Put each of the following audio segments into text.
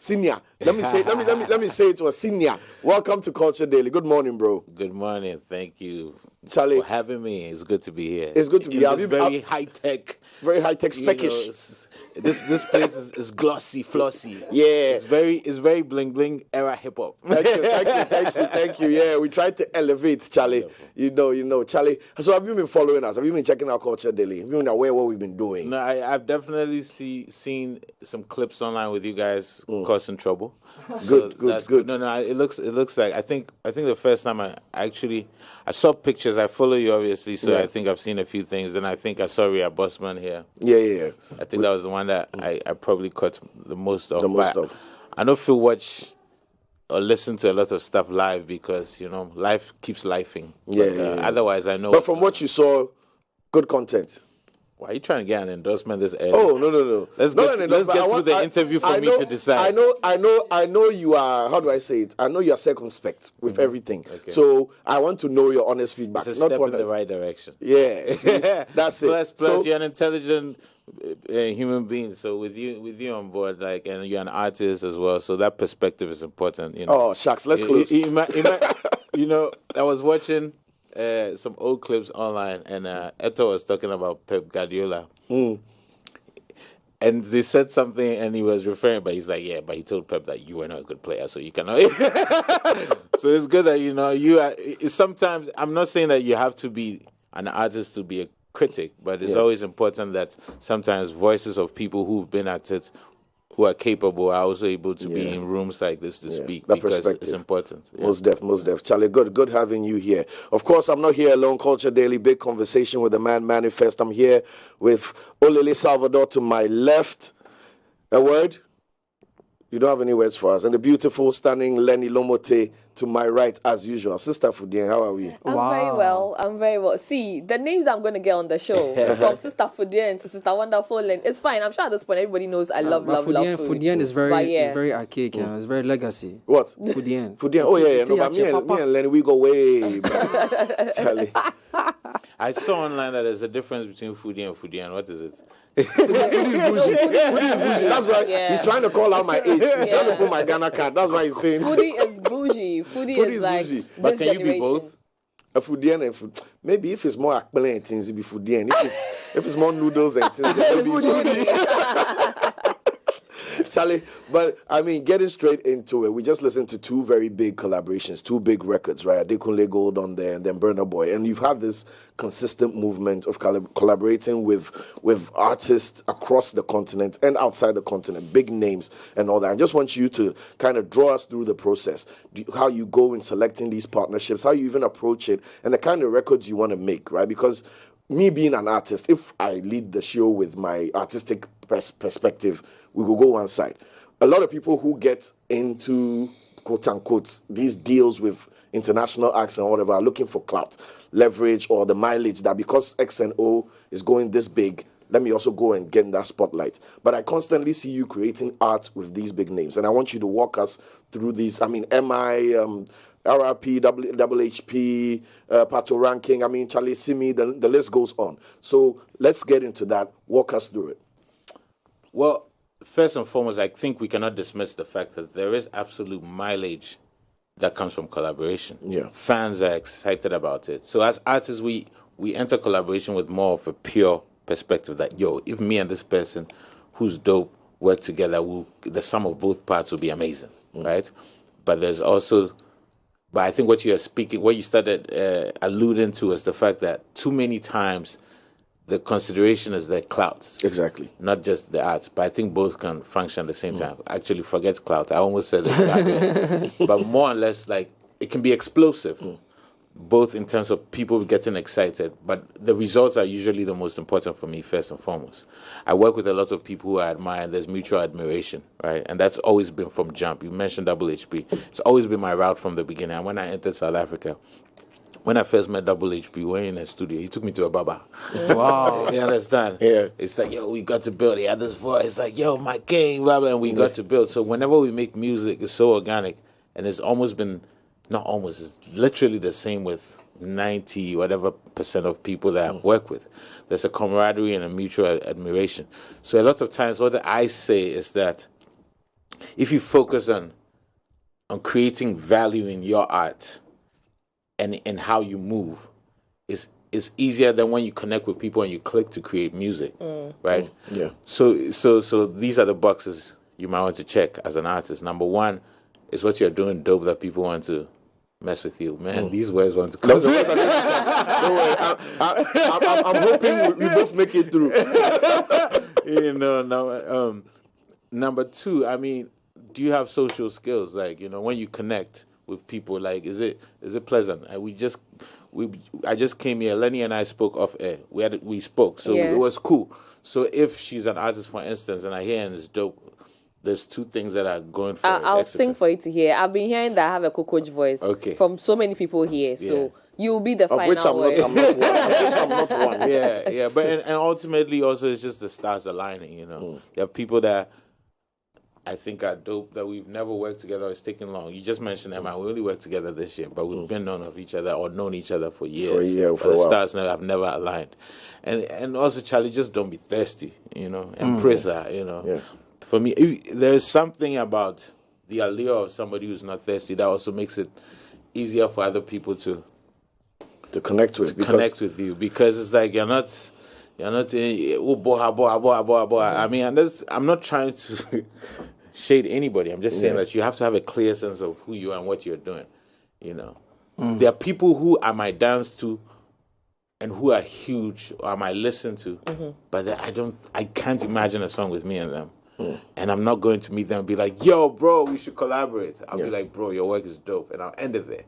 Senior. Let me say it to a senior. Welcome to Culture Daily. Good morning, bro. Good morning. Thank you, Charlie, for having me. It's good to be here. It's good to be here. Very high tech, speckish. This place is glossy, flossy. Yeah, it's very bling bling era hip hop. Thank you. Yeah, we tried to elevate, Charlie. Wonderful. You know, Charlie. So have you been following us? Have you been checking out Culture Daily? Have you been aware of what we've been doing? No, I've definitely seen some clips online with you guys causing trouble. So good. No, it looks like I think the first time I saw pictures. I follow you obviously, so I think I've seen a few things. And I think I saw Ria Bossman here. Yeah. I think that was the one that I probably caught the most of. I don't feel watch or listen to a lot of stuff live because life keeps lifing. Otherwise, I know. But from what you saw, good content. Why are you trying to get an endorsement this early? Oh, no. Let's get through the interview for me to decide. I know you are, how do I say it? I know you are circumspect with everything. Okay. So I want to know your honest feedback. It's a step in the right direction. Yeah. See, that's it. Plus you're an intelligent human being. So with you on board, and you're an artist as well. So that perspective is important. Oh, shucks. Let's close. I was watching some old clips online, and Eto was talking about Pep Guardiola. And they said something, and he was referring, but he's like, yeah, but he told Pep that you were not a good player, so you cannot. So it's good that, you are. Sometimes, I'm not saying that you have to be an artist to be a critic, but it's always important that sometimes voices of people who've been at it, who are capable, are also able to be in rooms like this to speak, because it's important. Yeah. Most def. Charlie, good having you here. Of course, I'm not here alone. Culture Daily, big conversation with the man Manifest. I'm here with Olele Salvador to my left. A word? You don't have any words for us. And the beautiful, stunning Lenny Lomote to my right, as usual. Sister Fudien, how are we? I'm very well. See, the names I'm going to get on the show, from Sister Fudien to Sister Wonderful, and it's fine. I'm sure at this point everybody knows I love food. Fudien is very archaic. It's very legacy. What? Fudien. Oh, yeah. No, but me and Lenny, we go way back. Charlie. I saw online that there's a difference between Foodie and Fudien. What is it? Foodie is bougie. That's right. Yeah. He's trying to call out my age. He's trying to put my Ghana card. That's why he's saying. Foodie is bougie. Foodie is like bougie. But can you be both? A Foodien and food. Maybe if it's more akpele and things, it'll be Foodien. If it's more noodles and things, maybe it's Foodie. Charlie, but I mean, getting straight into it, we just listened to two very big collaborations, two big records, right? Adekunle Gold on there, and then Burna Boy. And you've had this consistent movement of collaborating with artists across the continent and outside the continent, big names and all that. I just want you to kind of draw us through the process, how you go in selecting these partnerships, how you even approach it, and the kind of records you want to make, right? Because me being an artist, if I lead the show with my artistic perspective, we will go one side. A lot of people who get into, quote unquote, these deals with international acts and whatever are looking for clout, leverage, or the mileage that because X and O is going this big, let me also go and get in that spotlight. But I constantly see you creating art with these big names. And I want you to walk us through these. I mean, MI, RRP, WHP, Pato Ranking, I mean, Charlie Simi, the list goes on. So let's get into that. Walk us through it. Well, first and foremost, I think we cannot dismiss the fact that there is absolute mileage that comes from collaboration. Yeah. Fans are excited about it. So as artists, we enter collaboration with more of a pure perspective that, if me and this person who's dope work together, the sum of both parts will be amazing, right? But there's also... But I think what you started alluding to is the fact that too many times the consideration is the clout. Exactly. Not just the art. But I think both can function at the same time. Actually, forget clout. I almost said it. But more or less, it can be explosive. Both in terms of people getting excited, but the results are usually the most important for me, first and foremost. I work with a lot of people who I admire, and there's mutual admiration, right? And that's always been from jump. You mentioned WHP. It's always been my route from the beginning. And when I entered South Africa, when I first met WHP, we were in a studio. He took me to a baba. Wow. You understand? Yeah. It's like, we got to build. He had this voice. It's like, my king, blah, blah, and we got to build. So whenever we make music, it's so organic. And it's almost been... Not almost, it's literally the same with 90 whatever percent of people that I work with. There's a camaraderie and a mutual admiration. So a lot of times what I say is that if you focus on creating value in your art and how you move, it's easier than when you connect with people and you click to create music, right? Yeah. So these are the boxes you might want to check as an artist. Number one is what you're doing dope that people want to mess with you. Man, these words want to come. Don't worry. I'm hoping we both make it through. Number two, I mean, do you have social skills? Like, when you connect with people, like, is it pleasant? I just came here. Lenny and I spoke off air. We spoke, so it was cool. So if she's an artist, for instance, and I hear and it's dope, there's two things that are going for it. I'll sing for you to hear. I've been hearing that I have a cockroach voice from so many people here. So you'll be the final word. Of which I'm not one. Yeah. But and ultimately, also, it's just the stars aligning. There are people that I think are dope that we've never worked together. It's taken long. You just mentioned Emma. We only worked together this year, but we've been known of each other or known each other for years. For a year, for the a while. stars have never aligned. And also, Charlie, just don't be thirsty. Embrace her. Yeah. For me, there's something about the allure of somebody who's not thirsty that also makes it easier for other people to connect with you, because it's like you're not I mean, and I'm not trying to shade anybody. I'm just saying that you have to have a clear sense of who you are and what you're doing. There are people who I might dance to and who are huge or I might listen to, but I can't imagine a song with me and them. And I'm not going to meet them and be like, yo, bro, we should collaborate. I'll be like, bro, your work is dope. And I'll end it there.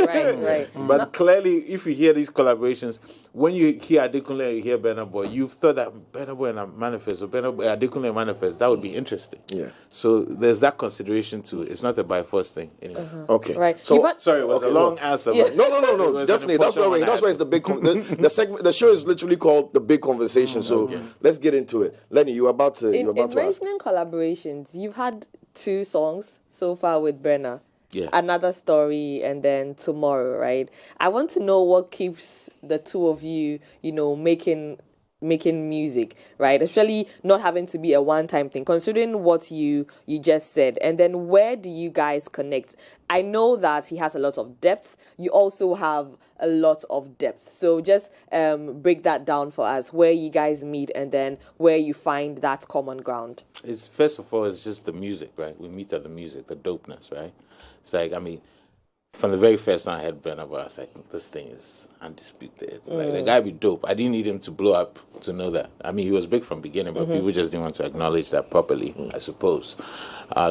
Right. But clearly, if you hear these collaborations, when you hear Adekunle and you hear Burna Boy, you've thought that Burna Boy and a Manifest or Adekunle and Manifest, that would be interesting. Yeah. So there's that consideration too. It's not a by force thing anyway. Okay. Right. So, sorry, it was a long answer. Yeah. But No. Definitely. That's why it's the big the segment. The show is literally called The Big Conversation. So let's get into it. Lenny, you were about to ask. Mentioning collaborations, you've had 2 songs so far with Burna. Yeah. Another Story and then Tomorrow, right? I want to know what keeps the two of you, making music, right? Especially not having to be a one-time thing, considering what you just said. And then where do you guys connect? I know that he has a lot of depth. You also have a lot of depth. So just break that down for us, where you guys meet and then where you find that common ground. It's first of all, it's just the music, right? We meet at the music, the dopeness, right? It's like, I mean, from the very first time I had Burna Boy, I was like, this thing is undisputed. Like, the guy be dope. I didn't need him to blow up to know that. I mean, he was big from the beginning, but people just didn't want to acknowledge that properly, I suppose.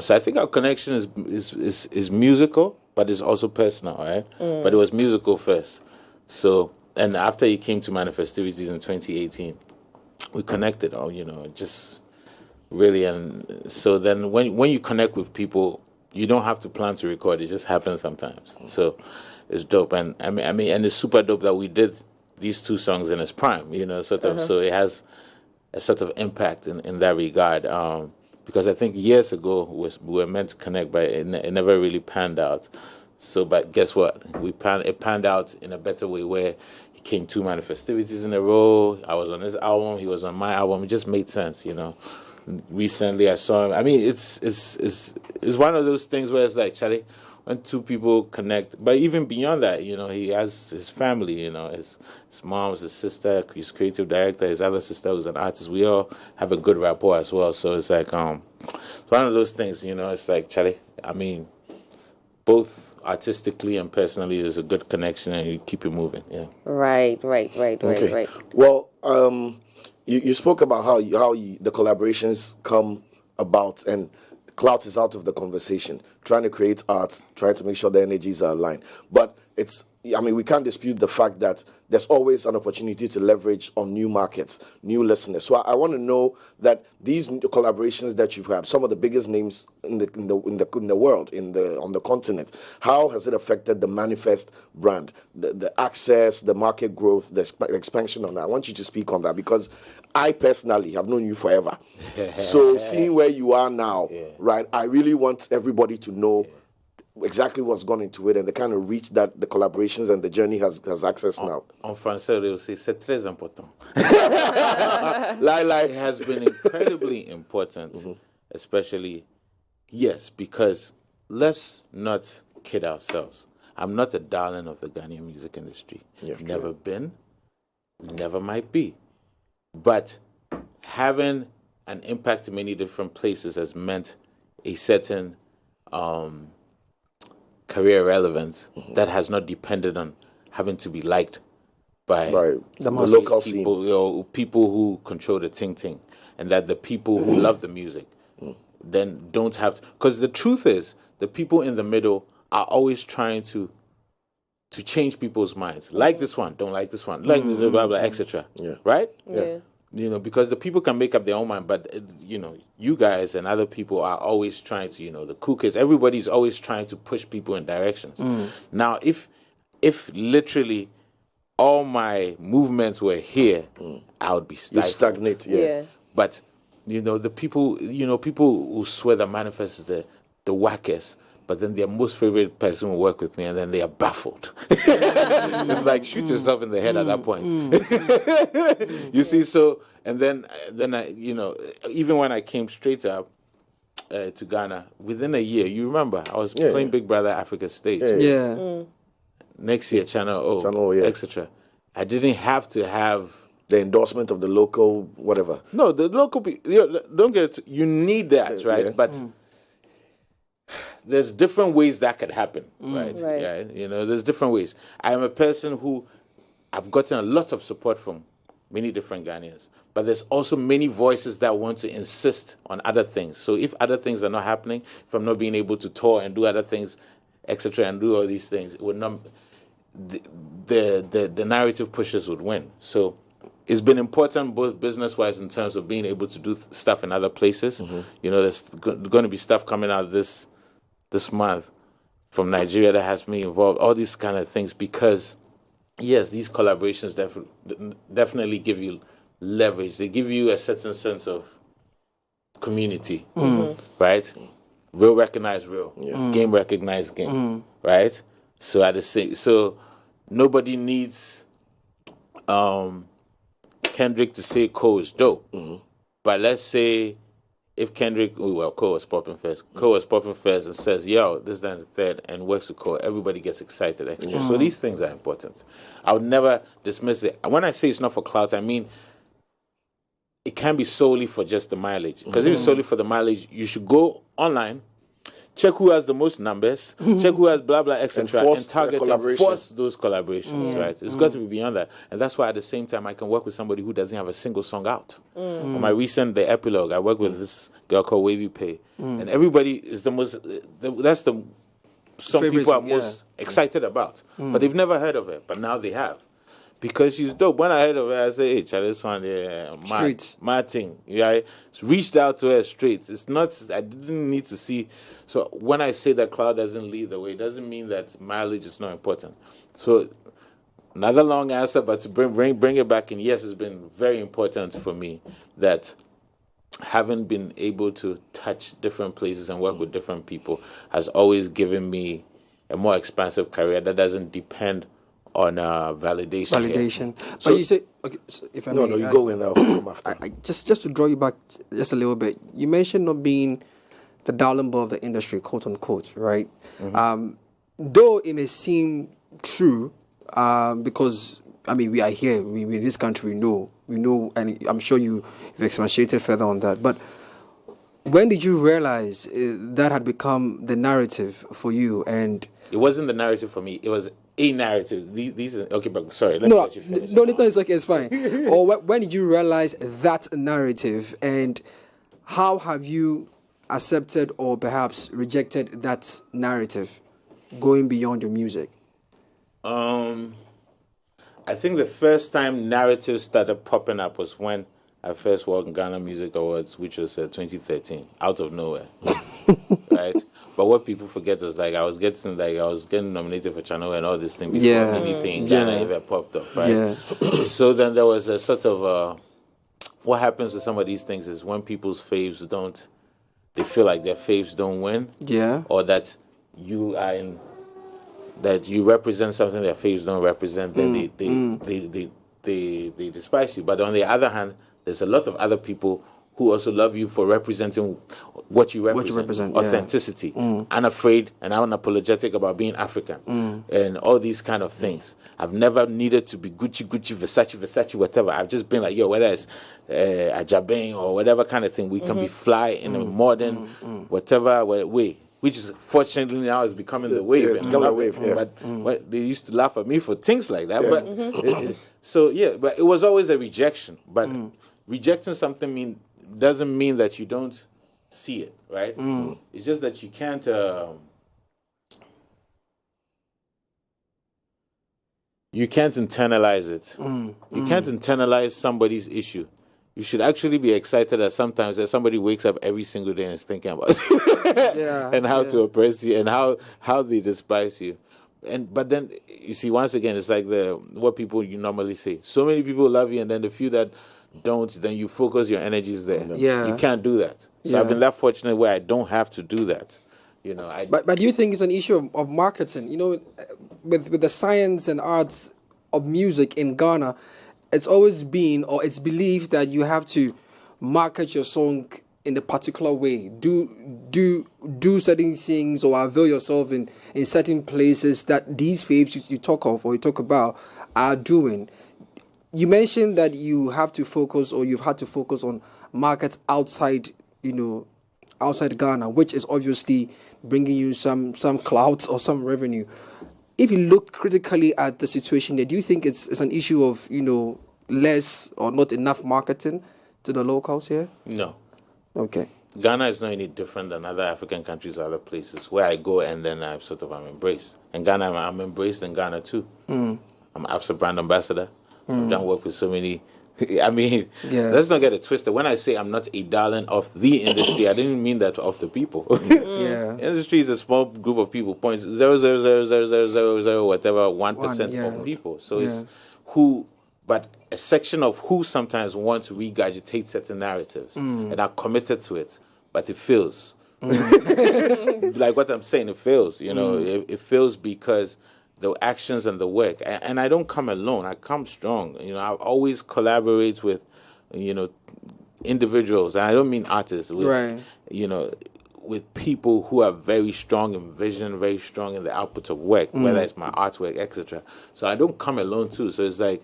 So I think our connection is musical, but it's also personal, right? But it was musical first. So, and after he came to Manifestivities in 2018, we connected, just really. And so then when you connect with people, you don't have to plan to record. It just happens sometimes. So it's dope. And I mean, and it's super dope that we did these 2 songs in its prime, sort of. So it has a sort of impact in that regard. Because I think years ago we were meant to connect, but it never really panned out. So, but guess what? It panned out in a better way, where he came 2 Manifestivities in a row. I was on his album. He was on my album. It just made sense, Recently, I saw him. I mean, it's one of those things where it's like, Charlie, when 2 people connect, but even beyond that, he has his family, his mom, his sister, his creative director, his other sister who's an artist. We all have a good rapport as well. So it's like, it's one of those things, it's like, Charlie, I mean, both artistically and personally, there's a good connection, and you keep it moving. Yeah. Right. Well, you spoke about how the collaborations come about, and clout is out of the conversation. Trying to create art, trying to make sure the energies are aligned. But we can't dispute the fact that there's always an opportunity to leverage on new markets, new listeners. So I want to know that these collaborations that you've had, some of the biggest names in the world, on the continent, how has it affected the Manifest brand, the access, the market growth, the expansion on that? I want you to speak on that, because I personally have known you forever. So seeing where you are now, right? I really want everybody to know exactly what's gone into it and the kind of reach that the collaborations and the journey has access now. En français, they will say, c'est très important. Lie. It has been incredibly important, especially Yes, because let's not kid ourselves. I'm not a darling of the Ghanaian music industry. Never been, never might be. But having an impact in many different places has meant a certain career relevance that has not depended on having to be liked by the local people, people who control the ting-ting, and that the people who love the music then don't have to. Because the truth is, the people in the middle are always trying to change people's minds. Like this one, don't like this one, like blah, blah, blah, etc. Right? Because the people can make up their own mind, but, you guys and other people are always trying to, the cool kids, everybody's always trying to push people in directions. Now, if literally all my movements were here, I would be stifled. You stagnate, But, the people, people who swear that Manifest is the wackest, but then their most favorite person will work with me, and then they are baffled. It's like, shoot yourself in the head at that point. You see, so, and then I, even when I came straight up to Ghana, within a year, you remember, I was playing Big Brother Africa stage. Next year, Channel O, etc. I didn't have to have the endorsement of the local whatever. No, the local people, don't get it. You need that, right? But there's different ways that could happen, right? Yeah, there's different ways. I am a person who I've gotten a lot of support from many different Ghanaians, but there's also many voices that want to insist on other things. So if other things are not happening, if I'm not being able to tour and do other things, etc., and do all these things, it would not. The narrative pushers would win. So it's been important both business-wise in terms of being able to do stuff in other places. There's going to be stuff coming out this month from Nigeria that has me involved, all these kind of things, because, yes, these collaborations definitely give you leverage. They give you a certain sense of community, right? Real recognize real. Game recognize game, right? So nobody needs Kendrick to say Cole is dope. But let's say if Kendrick, Cole was popping first. Cole was popping first and says, yo, this, that, and the third, and works with Cole, everybody gets excited. Extra. So these things are important. I would never dismiss it. When I say it's not for clout, I mean it can be solely for just the mileage. Because if it's solely for the mileage, you should go online, check who has the most numbers, check who has blah, blah, etc. and target and force those collaborations, right? It's got to be beyond that. And that's why at the same time, I can work with somebody who doesn't have a single song out. On my recent, The Epilogue, I worked with this girl called Wavy Pay. And everybody is that's the song people are most excited about. But they've never heard of it, but now they have. Because she's dope. When I heard of her, I said, hey, Charlie, this one, my thing. I reached out to her straight. It's not, I didn't need to see. So when I say that cloud doesn't lead the way, it doesn't mean that mileage is not important. So another long answer, but to bring it back in, yes, it's been very important for me that having been able to touch different places and work with different people has always given me a more expansive career that doesn't depend on validation. So, but you say, okay, so if I no, you go in. I'll come after. Just to draw you back just a little bit, you mentioned not being the darling boy of the industry, quote unquote, right? Though it may seem true, because we are here, we in this country, we know, and I'm sure you've expatiated further on that. But when did you realize that had become the narrative for you? And it wasn't the narrative for me; it was a narrative. These are, okay, but sorry. Let me let you finish. No, it's okay. It's fine. Or when did you realize that narrative, and how have you accepted or perhaps rejected that narrative, going beyond your music? I think the first time narratives started popping up was when I first won Ghana Music Awards, which was 2013, out of nowhere, right? But what people forget was I was getting nominated for Channel and all this thing before anything in Ghana ever popped up, right? Yeah. So then there was a sort of what happens with some of these things is when people's faves they feel like their faves don't win, or that you represent something their faves don't represent, then they despise you. But on the other hand, there's a lot of other people who also love you for representing what you represent, authenticity, unafraid and unapologetic about being African, and all these kind of things. I've never needed to be Gucci, Versace, whatever. I've just been like, yo, whether it's a Jabeng or whatever kind of thing, we can be fly in a modern, whatever way. Which is fortunately now is becoming the wave. But they used to laugh at me for things like that. Yeah. But it was always a rejection. But rejecting something doesn't mean that you don't see it, right? It's just that you can't. You can't internalize it. You can't internalize somebody's issue. You should actually be excited that sometimes that somebody wakes up every single day and is thinking about you and how to oppress you and how they despise you. But then you see, once again, it's like what people you normally say. So many people love you, and then the few that don't, then you focus your energies there. You can't do that. So I've been that fortunate where I don't have to do that. You know, but do you think it's an issue of marketing? You know, with the science and arts of music in Ghana, it's always been, or it's believed that you have to market your song in a particular way. Do certain things or avail yourself in certain places that these faves you talk of or you talk about are doing. You mentioned that you have to focus, or you've had to focus on markets outside, outside Ghana, which is obviously bringing you some clout or some revenue. If you look critically at the situation there, do you think it's an issue of, less or not enough marketing to the locals here? No. Okay. Ghana is not any different than other African countries or other places where I go and then I'm embraced. In Ghana, I'm embraced in Ghana too. I'm AFSA brand ambassador. I've done work with so many. Let's not get it twisted. When I say I'm not a darling of the industry, I didn't mean that of the people. Industry is a small group of people, 0.0000000 whatever 1% of people. So it's who, but a section of who sometimes want to regurgitate certain narratives and are committed to it, but it fails. Like what I'm saying, it fails. It fails because the actions and the work. And I don't come alone. I come strong. I always collaborate with, individuals. And I don't mean artists. With, with people who are very strong in vision, very strong in the output of work, whether it's my artwork, etc. So I don't come alone too. So it's like,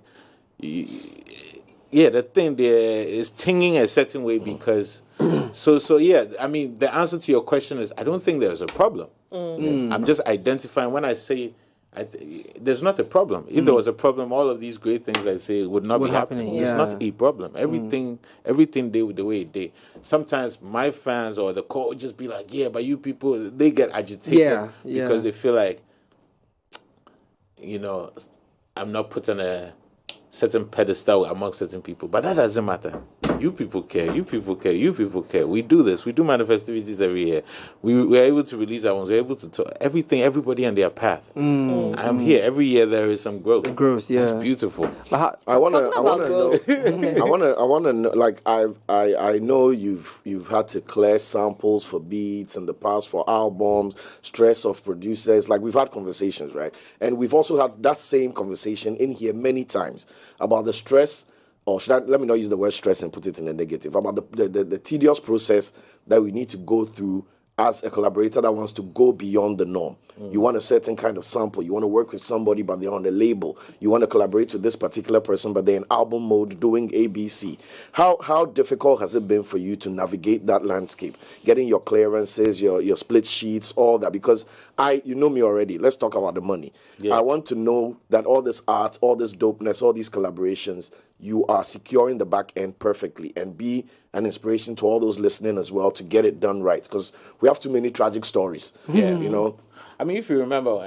the thing there is tinging a certain way because... the answer to your question is I don't think there's a problem. I'm just identifying when I say... there's not a problem. If there was a problem, all of these great things I say would not be happening. It's not a problem. Everything they the way it did. Sometimes my fans or the core would just be like, but you people, they get agitated because they feel like, I'm not put on a certain pedestal among certain people. But that doesn't matter. You people care. You people care. You people care. We do this. We do Manifestivities every year. We're able to release our ones. We're able to talk. Everybody on their path. I'm here. Every year there is some growth. It's beautiful. I want to know. Like I know you've had to clear samples for beats in the past for albums. Stress of producers. Like we've had conversations, right? And we've also had that same conversation in here many times about the stress. Or let me not use the word stress and put it in a negative, about the tedious process that we need to go through as a collaborator that wants to go beyond the norm. You want a certain kind of sample. You want to work with somebody, but they're on the label. You want to collaborate with this particular person, but they're in album mode doing ABC. How difficult has it been for you to navigate that landscape? Getting your clearances, your split sheets, all that? Because you know me already. Let's talk about the money. I want to know that all this art, all this dopeness, all these collaborations, you are securing the back end perfectly and be an inspiration to all those listening as well to get it done right. Because we have too many tragic stories. I mean, if you remember,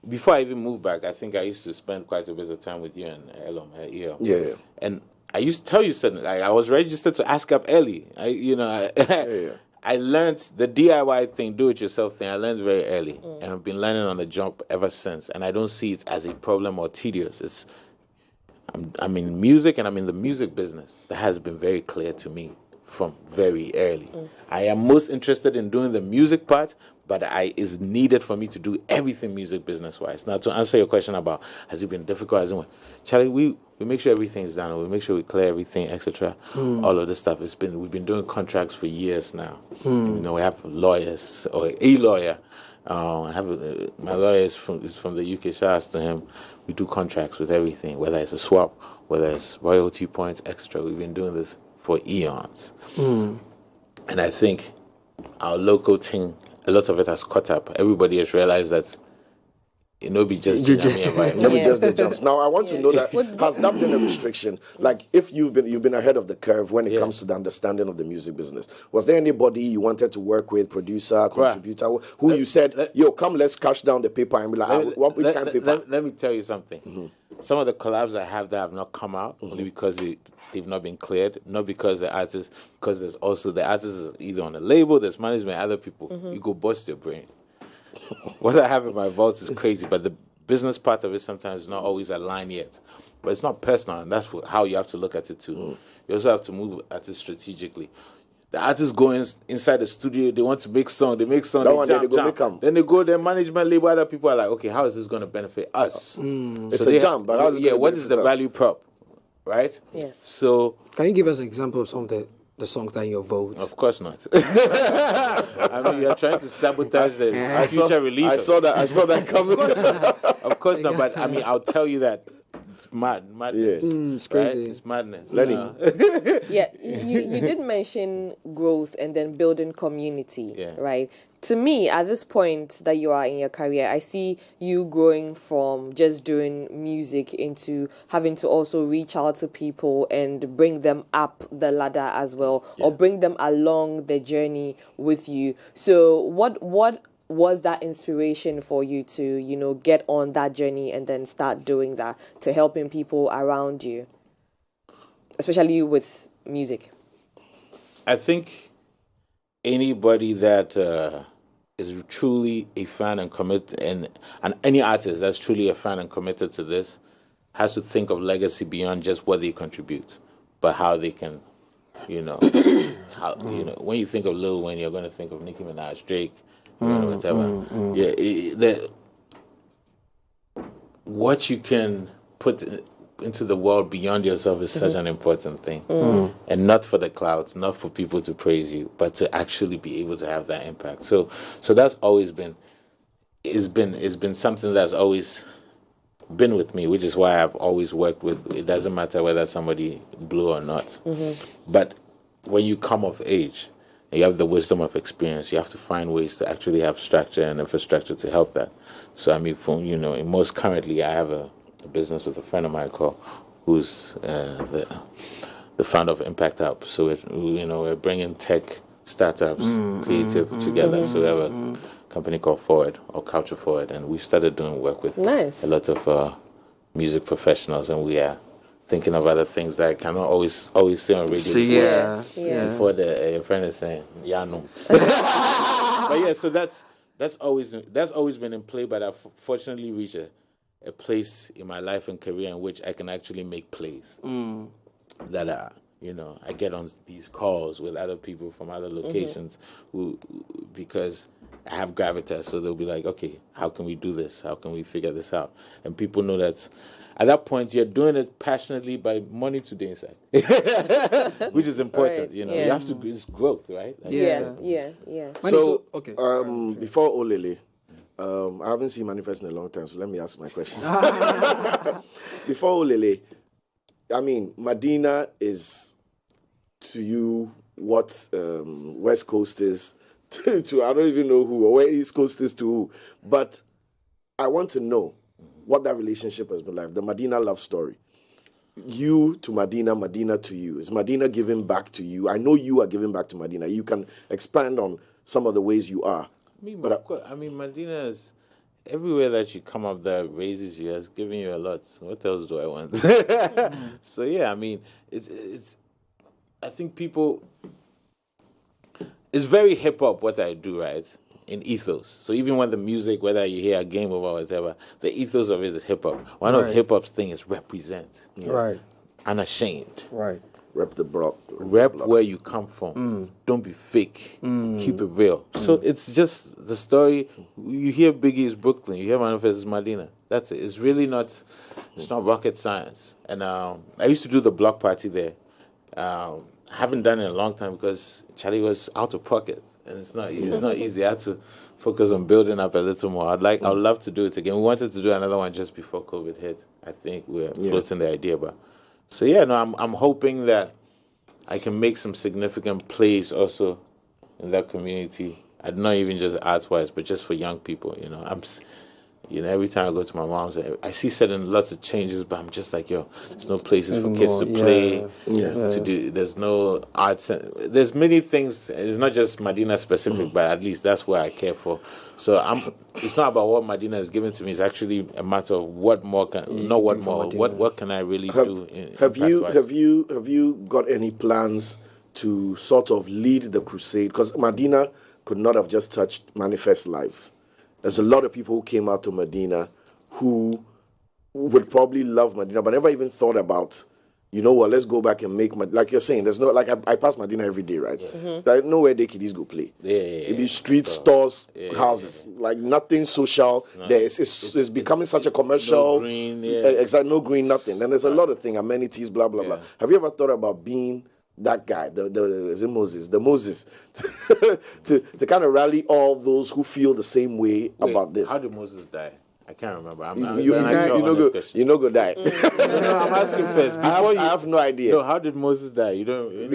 before I even moved back, I think I used to spend quite a bit of time with you and Elom here. And I used to tell you something. Like I was registered to ask up early. I learned the DIY thing, do-it-yourself thing. I learned very early, and I've been learning on the jump ever since. And I don't see it as a problem or tedious. I'm in music, and I'm in the music business. That has been very clear to me from very early. I am most interested in doing the music part, but is needed for me to do everything music business wise. Now, to answer your question about has it been difficult, Charlie, we make sure everything's done. We make sure we clear everything, etc. All of this stuff. We've been doing contracts for years now. We have lawyers or a lawyer. My lawyer is from the UK. Shout out to him. We do contracts with everything, whether it's a swap, whether it's royalty points, etc. We've been doing this for eons, and I think our local thing, a lot of it has caught up. Everybody has realized that be just the jumps. Now I want to know that has that been a restriction? Like if you've been ahead of the curve when it comes to the understanding of the music business. Was there anybody you wanted to work with, producer, contributor, who you said, "Yo, come, let's cash down the paper," and be like, "Which kind of paper?" Let me tell you something. Some of the collabs I have that have not come out only because they've not been cleared, not because because there's also the artist is either on a label, there's management, other people. You go bust your brain. What I have in my vaults is crazy, but the business part of it sometimes is not always aligned yet. But it's not personal, and that's how you have to look at it too. You also have to move at it strategically. The artists go inside the studio, they want to make song, they jam. Then they go their management label, other people are like, okay, how is this going to benefit us? It's a jam, but how's it what is the value prop, right? Yes. So, can you give us an example of some of the songs that are in your votes? Of course not. I mean, you're trying to sabotage the future release. I saw that coming. Of course not, but I mean, I'll tell you that it's madness. Yes. It's crazy. Right? It's madness. Lenny. Yeah, you did mention growth and then building community, right? To me, at this point that you are in your career, I see you growing from just doing music into having to also reach out to people and bring them up the ladder as well, or bring them along the journey with you. So what was that inspiration for you to, get on that journey and then start doing that to helping people around you, especially with music? I think anybody that is truly a fan and committed, and any artist that's truly a fan and committed to this has to think of legacy beyond just what they contribute, but how they can, when you think of Lil Wayne, you're going to think of Nicki Minaj, Drake, whatever. What you can put into the world beyond yourself is such an important thing, and not for the clouds, not for people to praise you, but to actually be able to have that impact. So that's always been, it's been something that's always been with me, which is why I've always worked with. It doesn't matter whether somebody blew or not, but when you come of age, and you have the wisdom of experience, you have to find ways to actually have structure and infrastructure to help that. So I mean, most currently, I have a business with a friend of mine who's the founder of Impact Hub. So we're bringing tech startups, creative together. So we have a company called Forward, or Culture Forward, and we've started doing work with a lot of music professionals, and we are thinking of other things that I cannot always say on radio. So before your friend is saying, yeah, no. But yeah, so that's always been in play, but I've fortunately reached a place in my life and career in which I can actually make plays that are, I get on these calls with other people from other locations because I have gravitas, so they'll be like, okay, how can we do this? How can we figure this out? And people know that at that point you're doing it passionately by money to the inside, which is important. Right. You have to, it's growth, right? So, okay. Before Olele, I haven't seen Manifest in a long time, so let me ask my questions. Before Olele, I mean, Madina is to you what West Coast is to I don't even know who, or where East Coast is to who. But I want to know what that relationship has been like, the Madina love story. You to Madina, Madina to you. Is Madina giving back to you? I know you are giving back to Madina. You can expand on some of the ways you are. Madina is everywhere that you come up that raises you, has given you a lot. What else do I want? So yeah, I mean, it's. I think people. It's very hip hop what I do, right? In ethos. So even when the music, whether you hear a game over or whatever, the ethos of it is hip hop. One of hip hop's thing is represent. Right. Unashamed. Right. Rep the block. Rep where you come from. Don't be fake. Keep it real. So it's just the story. You hear Biggie is Brooklyn. You hear Manifest is Madina. That's it. It's really not. It's not rocket science. And I used to do the block party there. I haven't done it in a long time because Charlie was out of pocket, and it's not easy. I had to focus on building up a little more. I'd love to do it again. We wanted to do another one just before COVID hit. I think we're floating the idea, but so yeah, no, I'm hoping that I can make some significant plays also in that community. Not even just arts wise, but just for young people. Every time I go to my mom's, I see lots of changes, but I'm just like, there's no places for kids to play, to do. There's no arts. There's many things. It's not just Madina specific, but at least that's where I care for. So it's not about what Madina has given to me. It's actually a matter of what more can I really do? Have you got any plans to sort of lead the crusade? Because Madina could not have just touched Manifest Live. There's a lot of people who came out to Madina who would probably love Madina, but never even thought about, let's go back and make, like you're saying, there's no, like I pass Madina every day, right? There's nowhere they kiddies go play. It'd be street stores, houses, like nothing social. It's becoming such a commercial. No green, exactly, no green, nothing. And there's a lot of things, amenities, blah, blah, blah. Have you ever thought about being that guy, the Moses to kind of rally all those who feel the same way about this? How did Moses die? I can't remember. You go die. No, I'm asking first. I have no idea. No, how did Moses die? You don't.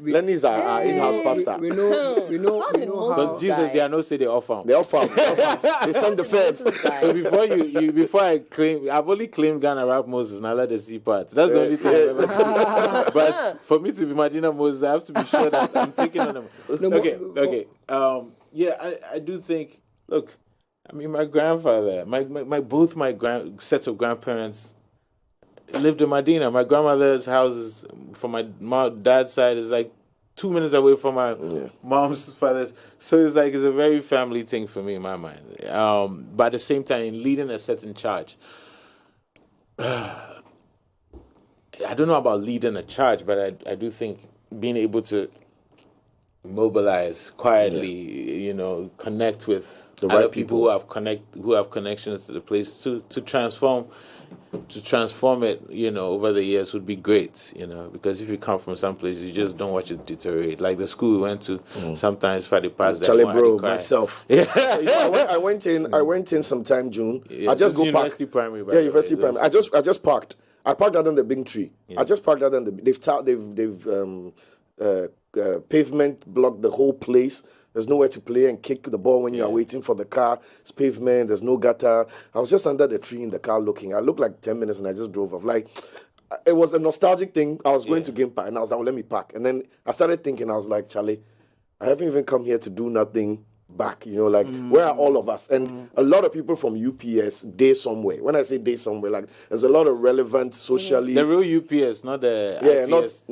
Lenny's our in-house pastor. We know. Because Jesus, they are no say they all found. They all found. They sent the feds. So before I claim, I've only claimed Ghana rap Moses, and I let the see part. That's the only thing I've ever done. But for me to be Madina Moses, I have to be sure that I'm taking on them. Okay. I do think. Look. I mean, my grandfather, both my sets of grandparents lived in Madina. My grandmother's house is, from my dad's side, is like 2 minutes away from my mom's father's. So it's a very family thing for me in my mind. But at the same time, in leading a certain charge, I don't know about leading a charge, but I do think being able to mobilize quietly, connect with the right people who have connections to the place to transform it, over the years would be great, because if you come from some place, you just don't watch it deteriorate. Like the school we went to, sometimes Friday past that. Charlie, bro, myself. I went in sometime June. I just go University Primary. University Primary. I just parked. I parked out on the big tree. I just parked out on they've pavement blocked the whole place. There's nowhere to play and kick the ball when you are waiting for the car. It's pavement. There's no gutter. I was just under the tree in the car looking. I looked like 10 minutes and I just drove off. Like, it was a nostalgic thing. I was going to Game Park and I was like, well, let me park. And then I started thinking, I was like, Charlie, I haven't even come here to do nothing back. Where are all of us? And a lot of people from UPS, day somewhere. When I say day somewhere, like, there's a lot of relevant socially. The real UPS, not the IPS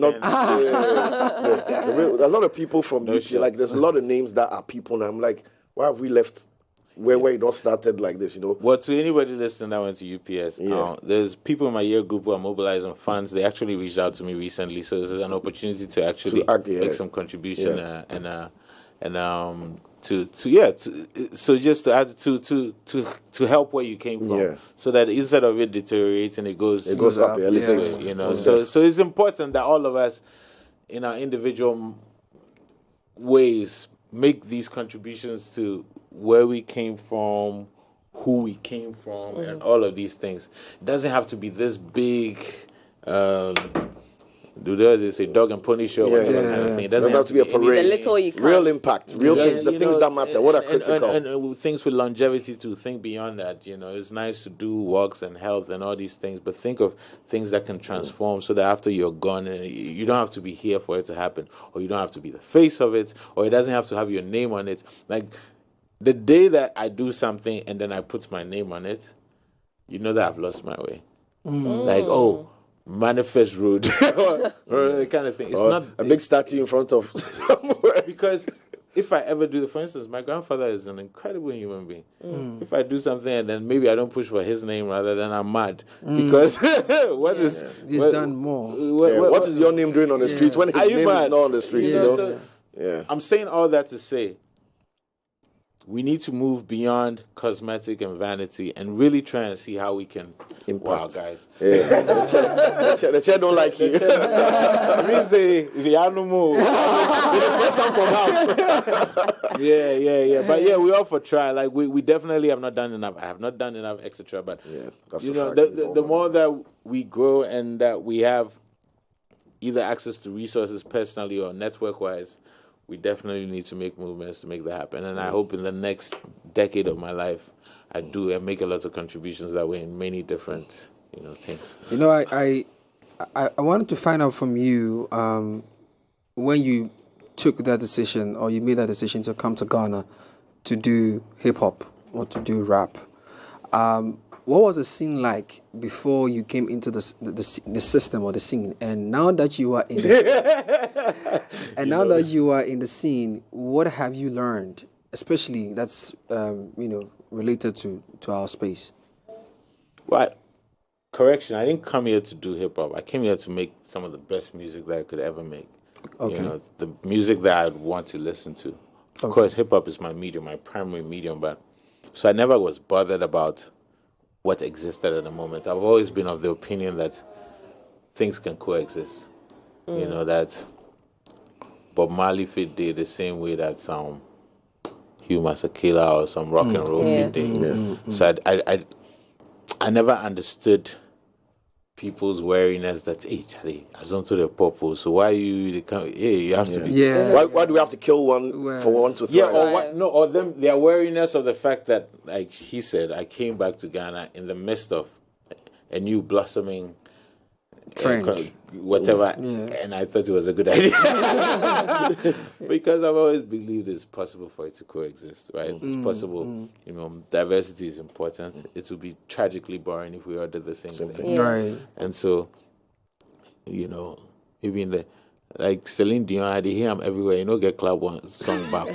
a lot of people from UPS. Like, there's a lot of names that are people, and I'm like, why have we left where it all started like this? Well, to anybody listening that went to UPS, there's people in my year group who are mobilizing funds. They actually reached out to me recently, so this is an opportunity to actually make some contribution so just to add to help where you came from, so that instead of it deteriorating, it goes up. So it's important that all of us, in our individual ways, make these contributions to where we came from, who we came from, and all of these things. It doesn't have to be this big. They say dog and pony show? Kind of thing. It doesn't have to be a parade. The little you can. Real impact, real things, the things that matter, what are critical. And things with longevity to think beyond that. It's nice to do walks and health and all these things, but think of things that can transform so that after you're gone, you don't have to be here for it to happen, or you don't have to be the face of it, or it doesn't have to have your name on it. Like, the day that I do something and then I put my name on it, that I've lost my way. Like, Manifest Road or the kind of thing. It's not a big statue in front of somewhere. Because if I ever do, for instance, my grandfather is an incredible human being. If I do something and then maybe I don't push for his name rather, then I'm mad because he's done more. What is your name doing on the streets when his name is not on the streets? I'm saying all that to say we need to move beyond cosmetic and vanity and really try and see how we can impact. Wow, guys. Yeah. the chair don't like you. The animal. From house. Yeah. But yeah, we all for try. Like we definitely have not done enough. I have not done enough, etc. But that's the more that we grow and that we have either access to resources personally or network wise, we definitely need to make movements to make that happen. And I hope in the next decade of my life, I do and make a lot of contributions that way in many different, things. I wanted to find out from you when you took that decision or you made that decision to come to Ghana to do hip hop or to do rap. What was the scene like before you came into the system or the scene? And now that you are in that you are in the scene, what have you learned? Especially that's related to our space. Well, correction, I didn't come here to do hip hop. I came here to make some of the best music that I could ever make. Okay. The music that I'd want to listen to. Of course, hip hop is my medium, my primary medium, but so I never was bothered about what existed at the moment. I've always been of the opinion that things can coexist. That Bob Marley fit did the same way that some Hugh Masekela or some rock and roll fit did. So I never understood people's wariness that, hey, Charlie, I don't do the purple, so why you have to be... Yeah. Why do we have to kill one for one to thrive? Or their wariness of the fact that, like he said, I came back to Ghana in the midst of a new blossoming trend, whatever, and I thought it was a good idea. Because I've always believed it's possible for it to coexist, right? It's possible, diversity is important. It would be tragically boring if we all did the same thing. Right. And so, maybe in the, like Celine Dion, I hear him everywhere. Get club one song back.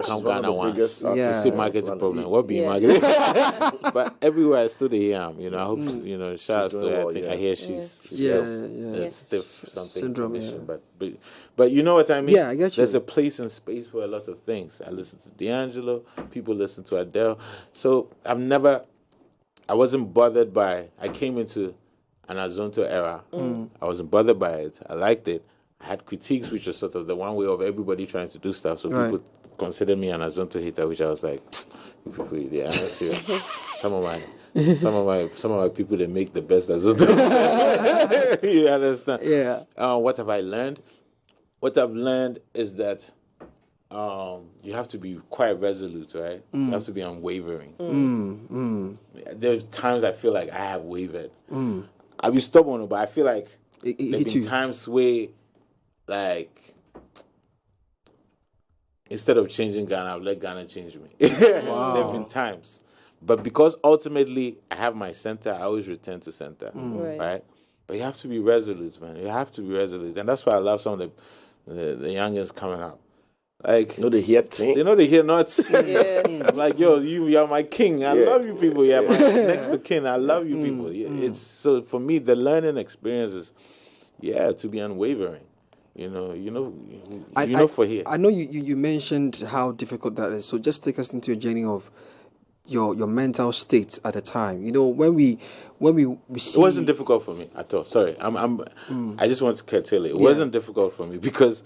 Come Ghana once. It's a marketing problem. What be marketing? But everywhere I still hear him. I hope shout out to her. I hear she's stiff something syndrome. But you know what I mean? Yeah, I get you. There's a place and space for a lot of things. I listen to D'Angelo. People listen to Adele. So I wasn't bothered by. I came into an Azonto era. I wasn't bothered by it. I liked it. I had critiques, which was sort of the one way of everybody trying to do stuff. So people considered me an Azonto hater, which I was like, people, I'm not serious. Some of my people, they make the best Azonto. You understand? Yeah. What have I learned? What I've learned is that you have to be quite resolute, right? You have to be unwavering. There's times I feel like I have wavered. I'll be stubborn, but I feel like there's been times where, like, instead of changing Ghana, I've let Ghana change me. Wow. There have been times. But because ultimately I have my center, I always return to center, right? But you have to be resolute, man. You have to be resolute. And that's why I love some of the youngins coming up. Like, they hear things. They hear nuts. I'm like, yo, you are my king. I love you people. You're my next to kin. I love you people. It's so for me, the learning experience is, to be unwavering. For here. I know you mentioned how difficult that is. So just take us into a journey of your mental state at the time. When we see... It wasn't difficult for me at all. Sorry, I just want to curtail it. It wasn't difficult for me because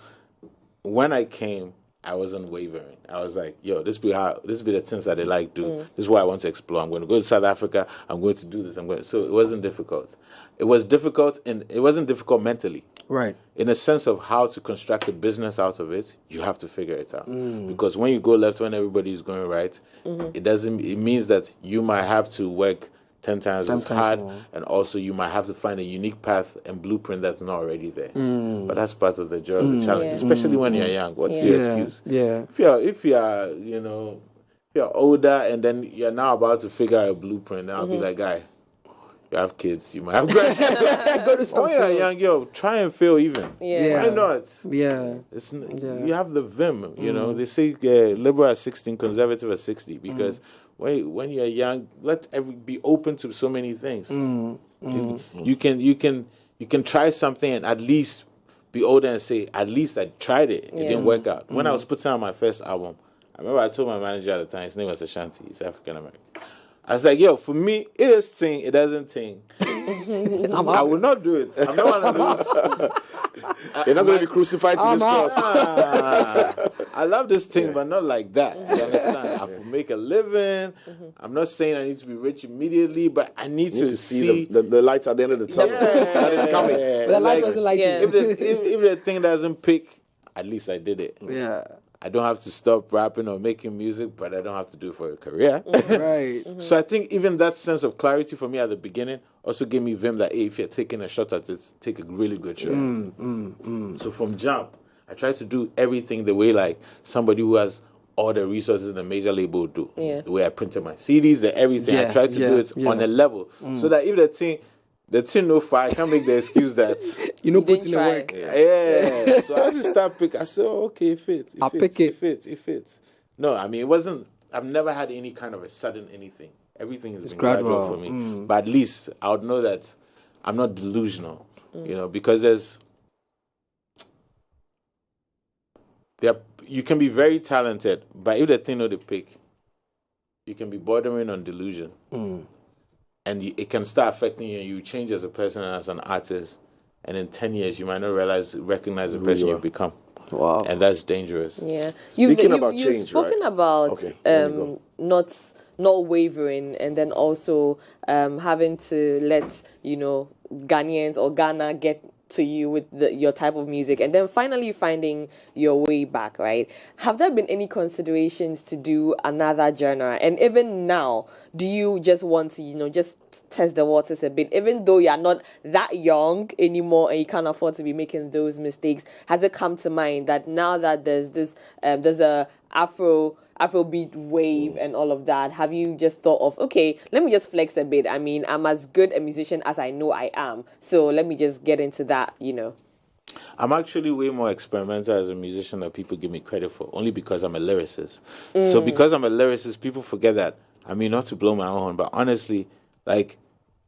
when I came, I wasn't wavering. I was like, yo, this be the things that they like do. This is what I want to explore. I'm going to go to South Africa. I'm going to do this. So it wasn't difficult. It was difficult, and it wasn't difficult mentally. Right. In a sense of how to construct a business out of it, you have to figure it out. Because when you go left, when everybody's going right, it means that you might have to work 10 times as hard, more. And also you might have to find a unique path and blueprint that's not already there. But that's part of the job, the challenge, especially when you're young. What's your excuse? Yeah. If you're older and then you're now about to figure out a blueprint, then I'll be like, guy, You have kids. You might have grandkids. Go to some When you're schools. young, yo, try and feel even. Yeah. Why not? Yeah. You have the vim. You know, they say liberal at 16, conservative at 60. Because when you're young, be open to so many things. You can try something and at least be older and say, at least I tried it. It didn't work out. When I was putting out my first album, I remember I told my manager at the time, his name was Ashanti, he's African American. I was like, yo, for me, it is ting, it doesn't ting. I will not do it. I'm not one of those. You're not going to be crucified to this cross. I love this thing, but not like that. You understand? I will make a living. I'm not saying I need to be rich immediately, but I need to see the light at the end of the tunnel that is coming. But the light wasn't like if the thing doesn't pick, at least I did it. Yeah. I don't have to stop rapping or making music, but I don't have to do it for a career. Right. So I think even that sense of clarity for me at the beginning also gave me vim that, hey, if you're taking a shot at it, take a really good shot. So from jump, I try to do everything the way like somebody who has all the resources in a major label would do. Yeah. The way I printed my CDs, everything. I try to do it on a level so that if the thing no fire, I can't make the excuse that You know, You put didn't in the try. work. yeah. So as you start picking, I said, oh, okay, it fits. I'll pick it. It fits. No, I mean, it wasn't, I've never had any kind of a sudden anything. Everything has been gradual for me. But at least I would know that I'm not delusional, you know, because you can be very talented, but if the thing no the pick, you can be bordering on delusion. And it can start affecting you, and you change as a person and as an artist. And in 10 years, you might not recognize the person you've become. Wow. And that's dangerous. Yeah. Speaking about you've change, spoken right? about Okay, there we go. not wavering, and then also having to let Ghanaians or Ghana get to you with your type of music, and then finally finding your way back, right? Have there been any considerations to do another genre? And even now, do you just want to, just test the waters a bit, even though you're not that young anymore and you can't afford to be making those mistakes? Has it come to mind that now that there's this, there's a Afrobeat wave and all of that, have you just thought of, okay, let me just flex a bit? I mean, I'm as good a musician as I know I am, so let me just get into that, I'm actually way more experimental as a musician than people give me credit for, only because I'm a lyricist. So because I'm a lyricist, people forget that. I mean, not to blow my own horn, but honestly, like,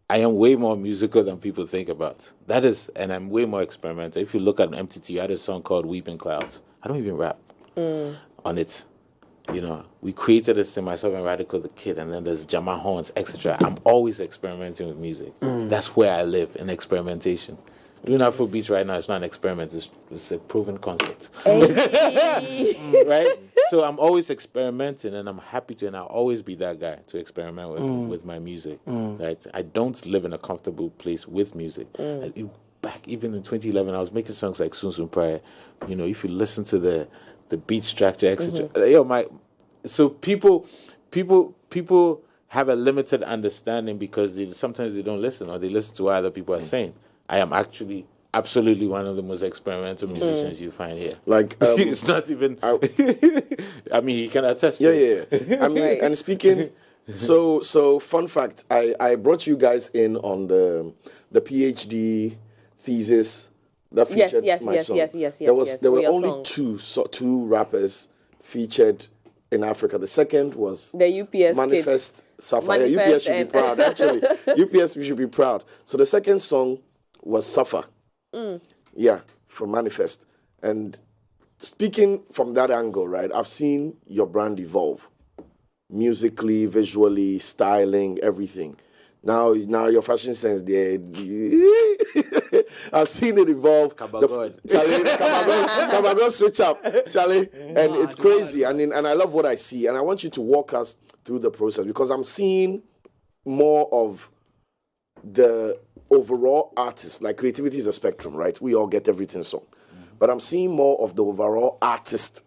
I am way more musical than people think about. That is, and I'm way more experimental. If you look at MTT, I had a song called Weeping Clouds. I don't even rap on it. We created this thing, myself and Radical the Kid, and then there's Jama Horns, etc. I'm always experimenting with music. That's where I live, in experimentation. Doing Afrobeats right now is not an experiment, it's a proven concept. Right? So I'm always experimenting, and I'm happy to, and I'll always be that guy to experiment with my music. Right? I don't live in a comfortable place with music. Back even in 2011, I was making songs like Sun Sun Prayer. If you listen to the beat structure, etc. So people have a limited understanding because sometimes they don't listen, or they listen to what other people are saying. I am actually absolutely one of the most experimental musicians you find here. Like it's not even. I mean, he can attest. Yeah. I mean, and speaking. So fun fact. I brought you guys in on the PhD thesis that featured my song. Yes. There were only two rappers featured in Africa. The second was the UPS Manifest Suffer. Manifest, yeah, UPS should be proud. Actually, UPS should be proud. So the second song was Suffer. Yeah, from Manifest. And speaking from that angle, right? I've seen your brand evolve musically, visually, styling, everything. Now your fashion sense there. I've seen it evolve. Charlie, switch up, Charlie, and it's crazy. And I love what I see. And I want you to walk us through the process, because I'm seeing more of the overall artist. Like, creativity is a spectrum, right? We all get everything so. But I'm seeing more of the overall artist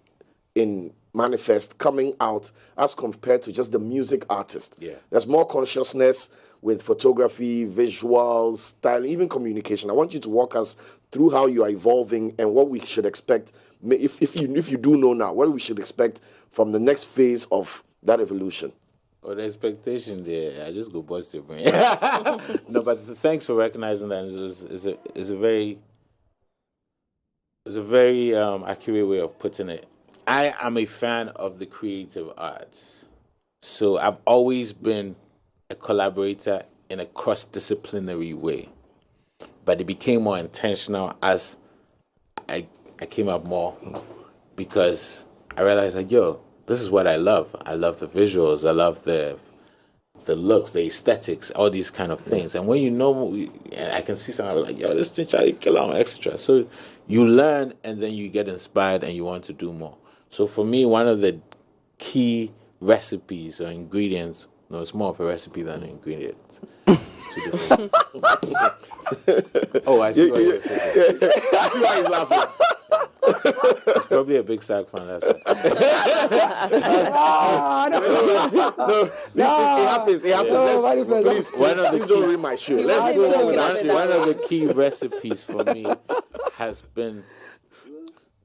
in Manifest coming out as compared to just the music artist. Yeah. There's more consciousness with photography, visuals, style, even communication. I want you to walk us through how you are evolving and what we should expect, if you do know now, what we should expect from the next phase of that evolution. Or the expectation there, I just go bust your brain. No, but thanks for recognizing that. It's a very accurate way of putting it. I am a fan of the creative arts, so I've always been a collaborator in a cross-disciplinary way. But it became more intentional as I came up more, because I realized, like, yo, this is what I love. I love the visuals. I love the looks, the aesthetics, all these kind of things. And when you know, and I can see something like, yo, this thing Charlie kill out extra. So you learn, and then you get inspired, and you want to do more. So for me, one of the key recipes or ingredients, no, it's more of a recipe than an ingredient. Oh, I see what you're saying. I see why he's laughing. He's probably a big Sack fan. That's it. No, these things, it happens. It happens. No, Please don't read my shoe. Let's wasn't go on talking with about that it shit. that One of the key recipes for me has been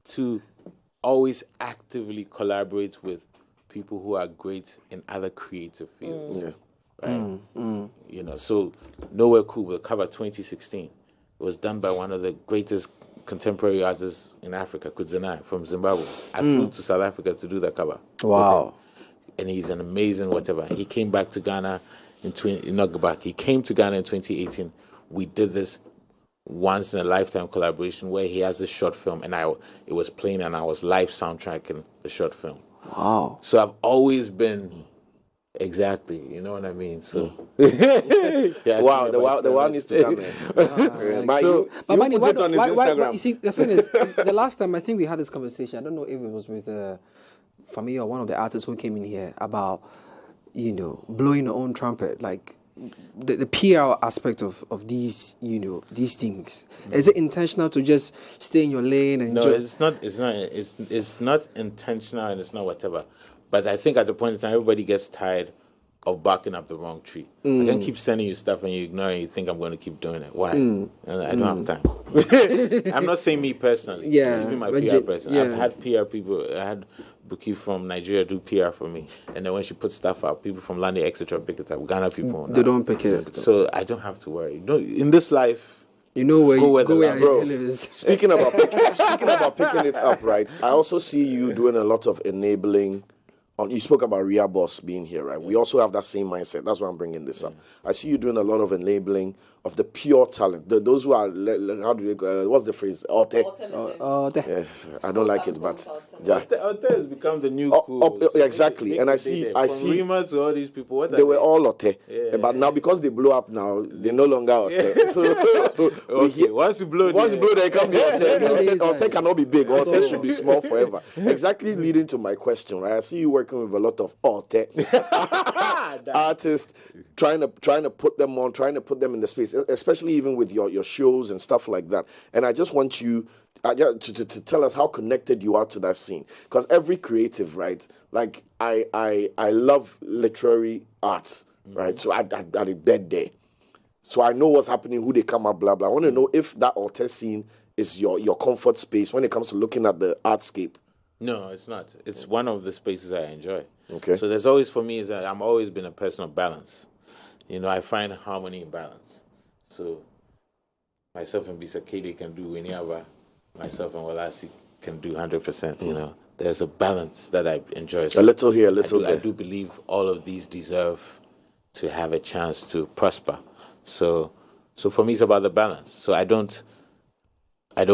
to always actively collaborate with people who are great in other creative fields. Yeah. Right? You know, so Nowhere Cool, the cover 2016, it was done by one of the greatest contemporary artists in Africa, Kudzanai from Zimbabwe. I flew to South Africa to do that cover. Wow. And he's an amazing whatever. He came back to Ghana he came to Ghana in 2018. We did this once in a lifetime collaboration where he has this short film, and it was playing, and I was live soundtracking the short film. Wow. So I've always been exactly, you know what I mean. So Wow, the wow needs to come in. But you Manny, put it on his Instagram. you see, the thing is, the last time I think we had this conversation, I don't know if it was with Fami or one of the artists who came in here about, blowing your own trumpet, like the PR aspect of these, these things. Is it intentional to just stay in your lane and no, it's not intentional, and it's not whatever. But I think at the point in time, everybody gets tired of barking up the wrong tree. I can keep sending you stuff and you ignore it and you think I'm going to keep doing it. Why? And I don't have time. I'm not saying me personally. Yeah. Even my PR person. Yeah. I've had PR people. I had Buki from Nigeria do PR for me. And then when she puts stuff out, people from London, etc. pick it up. Not people. They don't pick it up. So I don't have to worry. In this life, you know where go you where bro. Speaking about picking it up, right? I also see you doing a lot of enabling. You spoke about Ria Boss being here, right? We also have that same mindset. That's why I'm bringing this up. I see you doing a lot of enabling of the pure talent. Those who are, how do you, what's the phrase? Yes, I don't like it, but Ote has become the new cool. Exactly. And I see Rima to all these people. They were all Ote, but now because they blew up now, they're no longer Ote. So okay, once you blow, they can be Ote. Ote cannot be big. Ote should be small forever. Exactly, leading to my question, right? I see you working with a lot of Ote artists, trying to put them on, trying to put them in the space, especially even with your shows and stuff like that. And I just want you to tell us how connected you are to that scene, because every creative, right? Like I love literary arts, right? So I dead there, so I know what's happening, who they come up, blah blah. I want to know if that Ote scene is your comfort space when it comes to looking at the artscape. No, it's not. It's one of the spaces I enjoy. Okay. So there's always, for me, is that I'm always been a person of balance. I find harmony in balance. So myself and Bisa Kede can do whenever. Myself and Walasi can do 100%. There's a balance that I enjoy. So a little here, a little there. I do believe all of these deserve to have a chance to prosper. So for me, it's about the balance. So I don't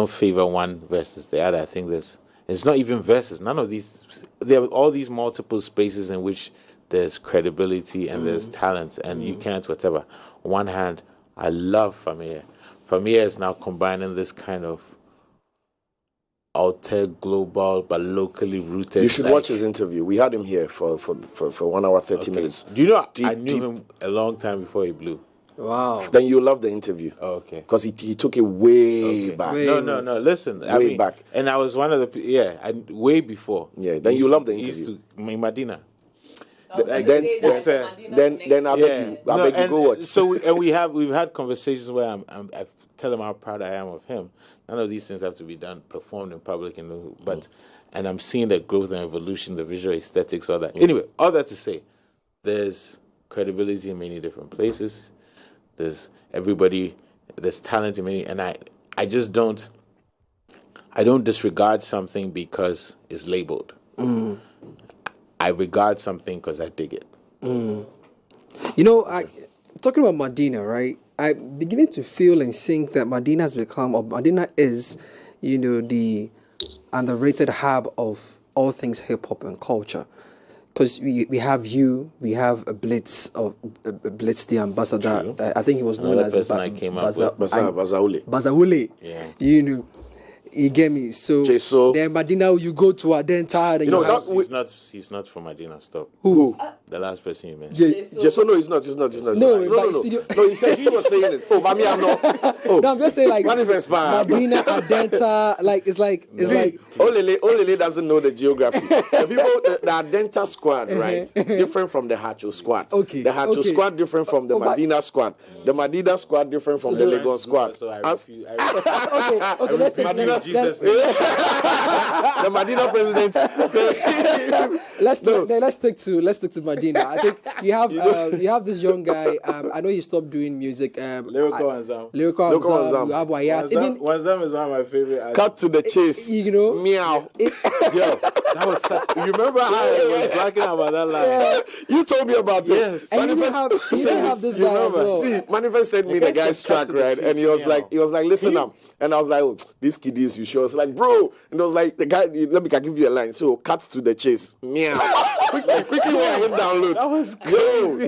favor one versus the other. I think it's not even versus. None of these. There are all these multiple spaces in which there's credibility and there's talent, and you can't whatever. On one hand, I love Famia. Famia is now combining this kind of outer global but locally rooted. You should watch his interview. We had him here for 1 hour 30 minutes. Do you know I knew him a long time before he blew. Wow. Then you love the interview. Oh, okay. Because he took it way back. No. Listen. Way back. And I was one of the, way before. Yeah, then you love the interview. Madina. Then I beg you go watch. So we've had conversations where I tell him how proud I am of him. None of these things have to be performed in public, and I'm seeing the growth and evolution, the visual aesthetics, all that. Anyway, all that to say, there's credibility in many different places. There's talent in many, and I just don't disregard something because it's labeled. I regard something because I dig it. You know, talking about Madina, right? I'm beginning to feel and think that Madina is, the underrated hub of all things hip hop and culture. Because we have a Blitz, the ambassador. I think he was known as Bazaule. Yeah. You get me? So then Madina, you go to Adenta. He's not from Madina. Stop. Who? The last person you mentioned. No, he's not. No. He said he was saying it. Oh, but me, I'm not. Oh. No, I'm just saying like Madina, Adenta, it's like Olele doesn't know the geography. The people, the Adenta squad, right? Different from the Hacho squad. Okay. The Hacho squad different from the Madina squad. The Madina squad different from the Lagos squad. So I Okay, let's take Madina Jesus name. The Madina president. Let's stick to Madina. I think you have this young guy. I know he stopped doing music. Lyrical Wanzam. You have Wayat. Wanzam is one of my favorite artists. Cut to the chase. Meow. Yo, that was you remember how I was bragging about that line? Yeah. You told me about it. Yes. And you have this guy as well. See, Manifest sent me the guy's track, right? And he was like, listen up. And I was like, oh, this kid is you sure? It's like, bro. And I was like, the guy, let me give you a line. So cut to the chase. Meow. Quickly when I hit download. That was crazy. Yo,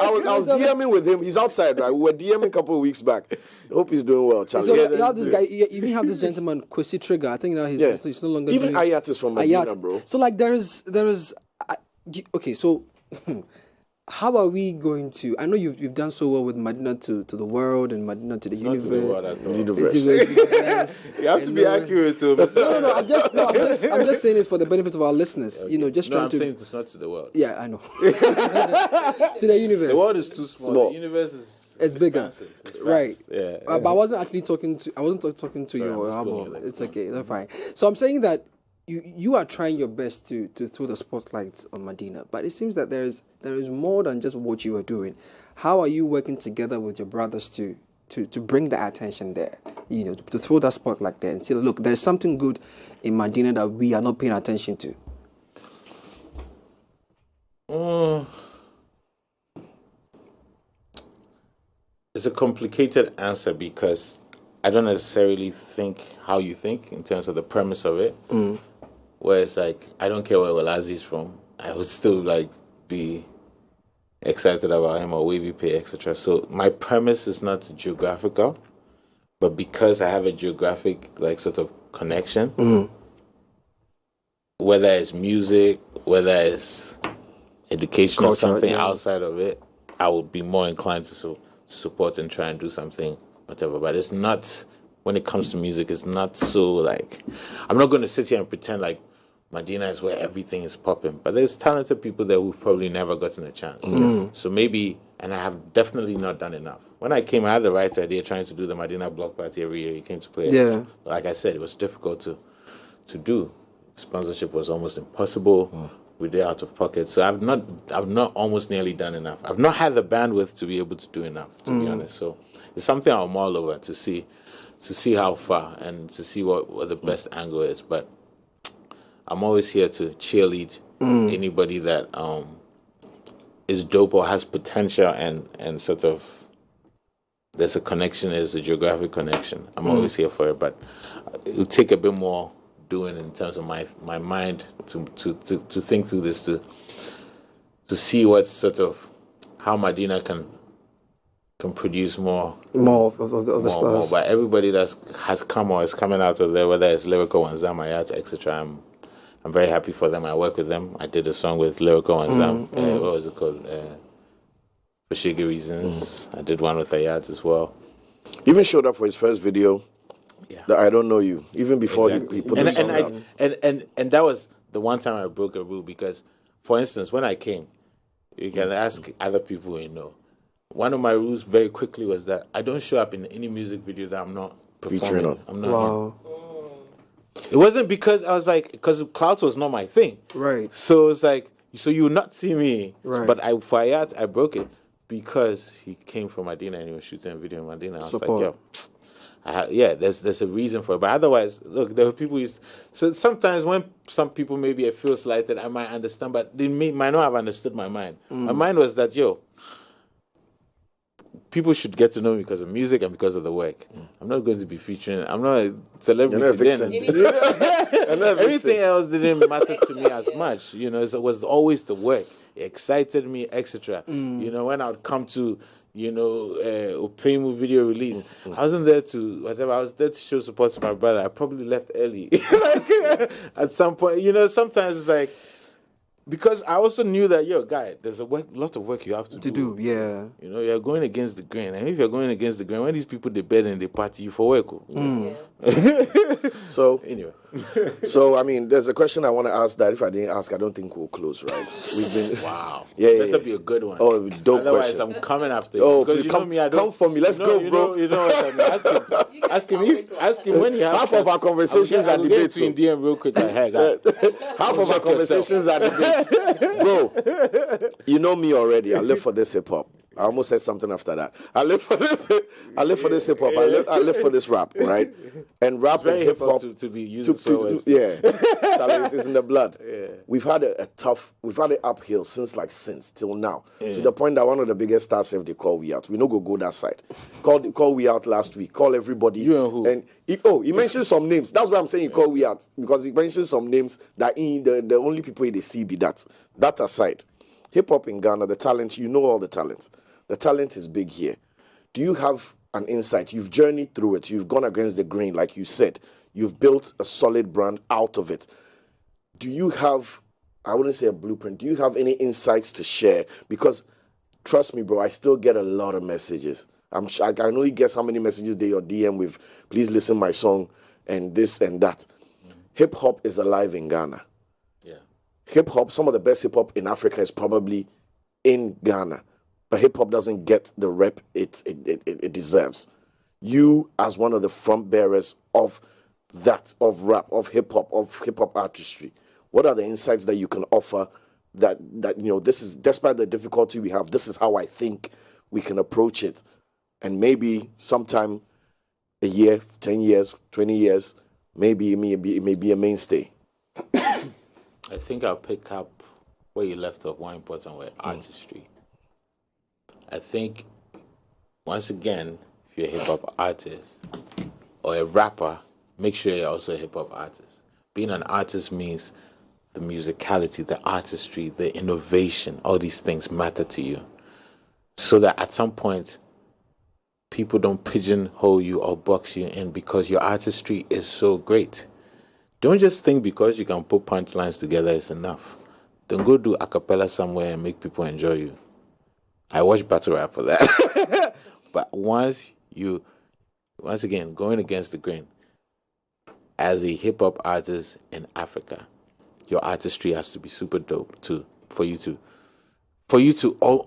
I was DMing with him. He's outside, right? We were DMing a couple of weeks back. Hope he's doing well, Charlie. So you have this guy, you even have this gentleman, Kwesi Trigger. I think now he's no longer even Ayat is from Madina, bro. So like there is okay, so how are we going to? I know you've done so well with Madina to the world and Madina to the universe. Not to the world at all. Universe. You have to be accurate too. No. I'm just saying this for the benefit of our listeners. Okay. I'm saying it's not to the world. Yeah, I know. To the universe. The world is too small. The universe is. It's bigger, it's right? Yeah. But I wasn't actually talking to. I wasn't talking to your album. It's okay. That's fine. So I'm saying that you are trying your best to throw the spotlight on Madina, but it seems that there is more than just what you are doing. How are you working together with your brothers to bring the attention there? To throw that spotlight there and say, look, there's something good in Madina that we are not paying attention to. It's a complicated answer because I don't necessarily think how you think in terms of the premise of it. Where it's like, I don't care where Walazi's from. I would still be excited about him or Wavy Pay, etc. So my premise is not geographical, but because I have a geographic sort of connection, whether it's music, whether it's education or something outside of it, I would be more inclined to support and try and do something, whatever. But it's not, when it comes to music, it's not so I'm not going to sit here and pretend like Madina is where everything is popping. But there's talented people there who've probably never gotten a chance. So maybe, and I have definitely not done enough. When I came, I had the right idea trying to do the Madina block party every year. You came to play. Yeah. Like I said, it was difficult to do. Sponsorship was almost impossible. We did out of pocket. So I've not almost nearly done enough. I've not had the bandwidth to be able to do enough, to be honest. So it's something I'm all over to see how far and to see what the best angle is. But I'm always here to cheerlead anybody that is dope or has potential and sort of there's a connection, there's a geographic connection. I'm always here for it, but it'll take a bit more doing in terms of my mind to think through this, to see what sort of how Madina can produce more of the stars. But everybody that has come or is coming out of there, whether it's Lyrical Wanzam, Ayat, etc., I'm very happy for them. I work with them. I did a song with Lyrical Wanzam. What was it called? For Shiggy Reasons. I did one with Ayat as well. He even showed up for his first video. Yeah. That I Don't Know You, even before he put the song out. And that was the one time I broke a rule because, for instance, when I came, you can ask other people who you know. One of my rules very quickly was that I don't show up in any music video that I'm not performing. Featuring on. I'm not It wasn't because I was because clout was not my thing. Right. So it's So you will not see me. Right. But I broke it because he came from Madina and he was shooting a video in Madina. I was Support. like, yo, there's a reason for it. But otherwise, look, there were people so sometimes when some people maybe I feel slighted, I might understand, but they might not have understood my mind. My mind was that, people should get to know me because of music and because of the work. I'm not going to be featuring. I'm not a celebrity. You're not a vixen. Everything else didn't matter to me as much. It was always the work. It excited me, etc. When I would come to, Opremu video release, I wasn't there to whatever. I was there to show support to my brother. I probably left early. At some point, sometimes it's like. Because I also knew that, guy, there's a lot of work you have to do. Yeah. You're going against the grain. And if you're going against the grain, when these people, they bed and they party, you for work. So, anyway. I mean, there's a question I want to ask that if I didn't ask, I don't think we'll close, right? We've been... Wow. Yeah. Better be a good one. Oh, dope Otherwise, question. I'm coming after you. Oh, because please, come for me. Let's go, bro. You know what I mean? Ask him when he has half of our conversations are debates. In DM real quick. Like, hey, guy. Half of our conversations are debates. Bro, you know me already. I live for this hip hop. I almost said something after that. I live for this hip hop. I live for this rap, right? And rap and hip hop to be used so it's in the blood. Yeah. We've had it uphill since till now. To the point that one of the biggest stars have they call we out. We no go that side. Call we out last week. Call everybody. You and who? And he mentioned some names. That's why I'm saying he call we out, because he mentioned some names that the only people they see be that. That aside, hip hop in Ghana, the talent, all the talent. The talent is big here. Do you have an insight? You've journeyed through it. You've gone against the grain, like you said. You've built a solid brand out of it. Do you have, I wouldn't say a blueprint, do you have any insights to share? Because trust me, bro, I still get a lot of messages. I can only guess how many messages they or DM with, please listen to my song and this and that. Hip hop is alive in Ghana. Yeah. Hip hop, some of the best hip hop in Africa is probably in Ghana. But hip hop doesn't get the rep it deserves. You, as one of the front bearers of that, of rap, of hip hop artistry, what are the insights that you can offer that this is, despite the difficulty we have, this is how I think we can approach it. And maybe sometime a year, 10 years, 20 years, maybe it may be a mainstay. I think I'll pick up where you left off, one important word, artistry. I think, once again, if you're a hip-hop artist or a rapper, make sure you're also a hip-hop artist. Being an artist means the musicality, the artistry, the innovation, all these things matter to you. So that at some point, people don't pigeonhole you or box you in because your artistry is so great. Don't just think because you can put punchlines together is enough. Don't go do a cappella somewhere and make people enjoy you. I watch battle rap for that. But once again, going against the grain, as a hip-hop artist in Africa, your artistry has to be super dope too, for you to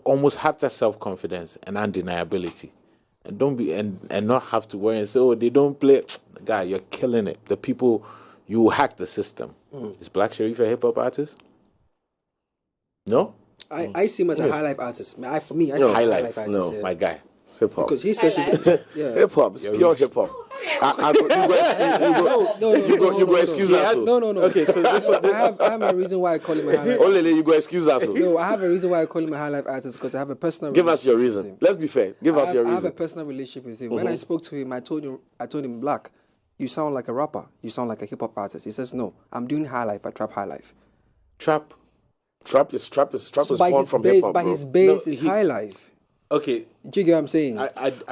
almost have that self-confidence and undeniability. And don't be and not have to worry and say, they don't play. Guy, you're killing it. The people, you hack the system. Is Black Sherif a hip-hop artist? No? I see him as a high life artist. For me, I see him as a high life artist. No, my guy. Hip hop. Because he says hip hop. It's pure hip hop. You go excuse us. No. Okay, so this one. I have a reason why I call him a high life. Only you go excuse us. No, I have a reason why I call him a high life artist because I have a personal. Give us your reason. Let's be fair. Give us your reason. I have a personal relationship with him. When I spoke to him, I told him, Black, you sound like a rapper. You sound like a hip hop artist. He says, no, I'm doing high life. I trap high life. Trap is So born from hip hop. But his base is high life. Okay. Do you get what I'm saying?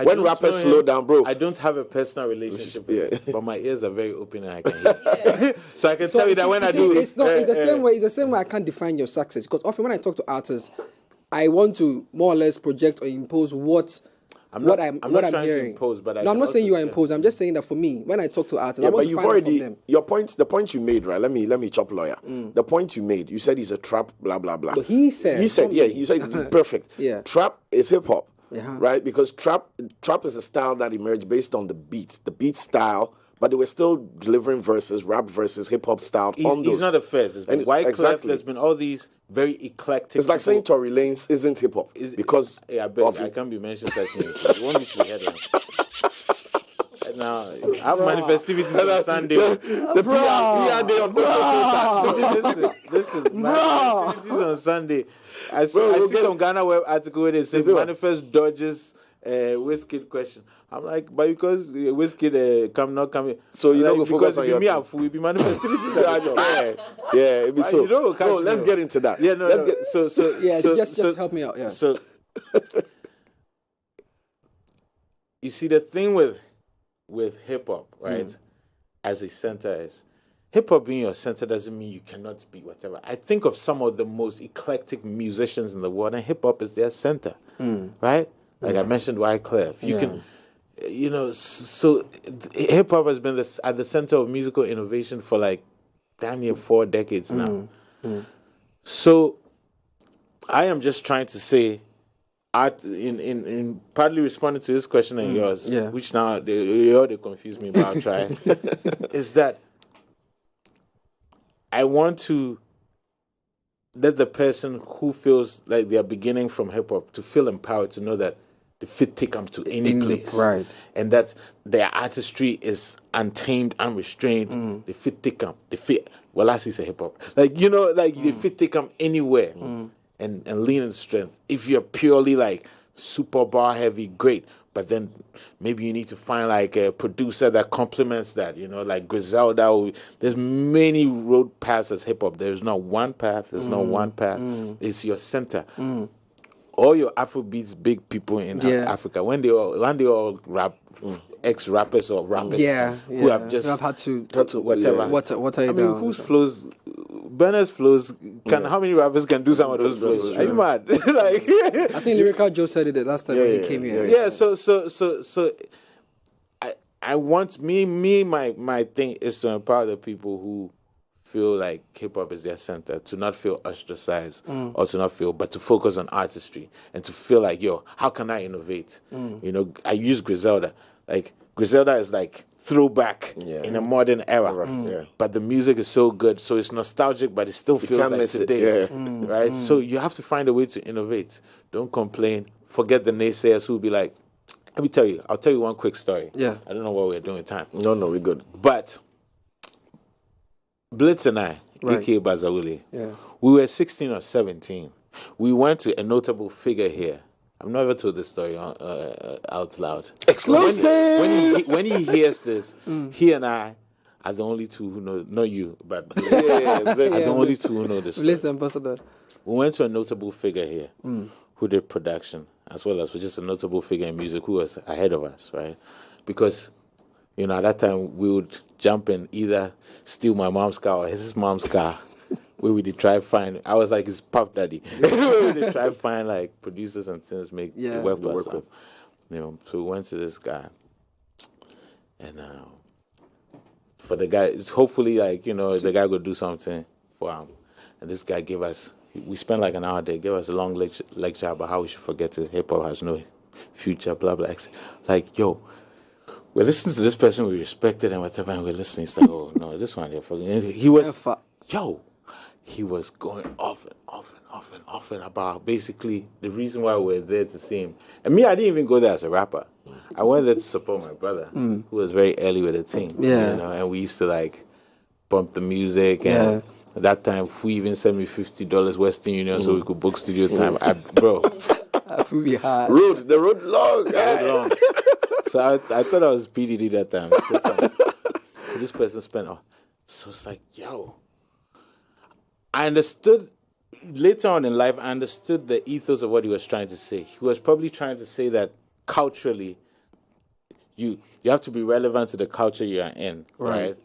When rappers slow down, bro. I don't have a personal relationship with him, but my ears are very open and I can hear. So I can tell you that when I do... It's the same way I can't define your success. Because often when I talk to artists, I want to more or less project or impose what I'm hearing. To impose, but I'm not saying you are imposed. I'm just saying that for me, when I talk to artists, I want to find out from them. The point you made, right? Let me chop lawyer. The point you made, you said he's a trap, blah blah blah. So he said perfect. Yeah. Trap is hip hop, right? Because trap is a style that emerged based on the beat style but they were still delivering verses, rap verses, hip hop style. He's not the first. There's been Wyclef, exactly. There's been all these very eclectic. It's like saying Tory Lanez isn't hip hop because I can't be mentioned such names. You want me to be headlines. Now, I have Manifestivities on Sunday. The PR day on Listen, Manifestivities on Sunday. I see some Ghana web article where they say Manifest dodges Wizkid question. I'm like, but because Wizkid not coming, so you like, know, because on if your me and we be Manifestivities. Yeah, it'd be so. No, let's get into that. Yeah, no, just help me out. Yeah. So you see, the thing with hip hop, right? As a center is, hip hop being your center doesn't mean you cannot be whatever. I think of some of the most eclectic musicians in the world, and hip hop is their center, right? Like I mentioned, Wyclef. You can, so hip hop has been at the center of musical innovation for like damn near 4 decades now. So I am just trying to say, in partly responding to this question and yours, which now they confuse me, but I'll try, is that I want to let the person who feels like they are beginning from hip hop to feel empowered to know that they fit take them to any place, right? And that their artistry is untamed, unrestrained. They fit take them. They fit. Well, I see say hip hop, they fit take them anywhere, and lean in strength. If you're purely like super bar heavy, great. But then maybe you need to find like a producer that complements that, like Griselda. There's many road paths as hip hop. There's not one path. There's not one path. It's your center. All your Afrobeats big people in Africa, when they all rap, ex-rappers or rappers who have just had to whatever. What are you I mean, whose flows? Burna's flows. How many rappers can do some of those flows? Are you mad? Like, I think Lyrical Joe said it last time when he came here. Yeah. So, I want my thing is to empower the people who feel like hip hop is their center, to not feel ostracized or to not feel, but to focus on artistry and to feel like, how can I innovate? I use Griselda. Like, Griselda is like throwback in a modern era. But the music is so good, so it's nostalgic, but it still feels like today. Right? So you have to find a way to innovate. Don't complain. Forget the naysayers who will be like, I'll tell you one quick story. Yeah. I don't know what we're doing with time. No, we're good. But Blitz and I, a.k.a. Bazawuli, we were 16 or 17. We went to a notable figure here. I've never told this story out loud. Exclusive! When he hears this, he and I are the only two who know, not you, but are the only two who know this story. Listen, Ambassador. We went to a notable figure here who did production, as well as just a notable figure in music who was ahead of us, right? Because, at that time, we would jump in, either steal my mom's car or his mom's car. Where we did try find, I was like his puff daddy. Where we did try find like producers and things make work with. So we went to this guy, and for the guy, it's hopefully like the guy would do something for him. And this guy gave us. We spent like an hour there. Gave us a long lecture about how we should forget it. Hip hop has no future. Blah blah. Like we're listening to this person we respected and whatever, and we're listening. It's like, oh no, this one he was he was going off and about basically the reason why we were there to see him. And me, I didn't even go there as a rapper. I went there to support my brother, who was very early with the team. And we used to like bump the music. And at that time, we even sent me $50 Western Union so we could book studio time. I feel be hard. The road long. So I thought I was PDD that time. So this person spent. So it's like, I understood later on in life. I understood the ethos of what he was trying to say. He was probably trying to say that culturally, you have to be relevant to the culture you are in, right?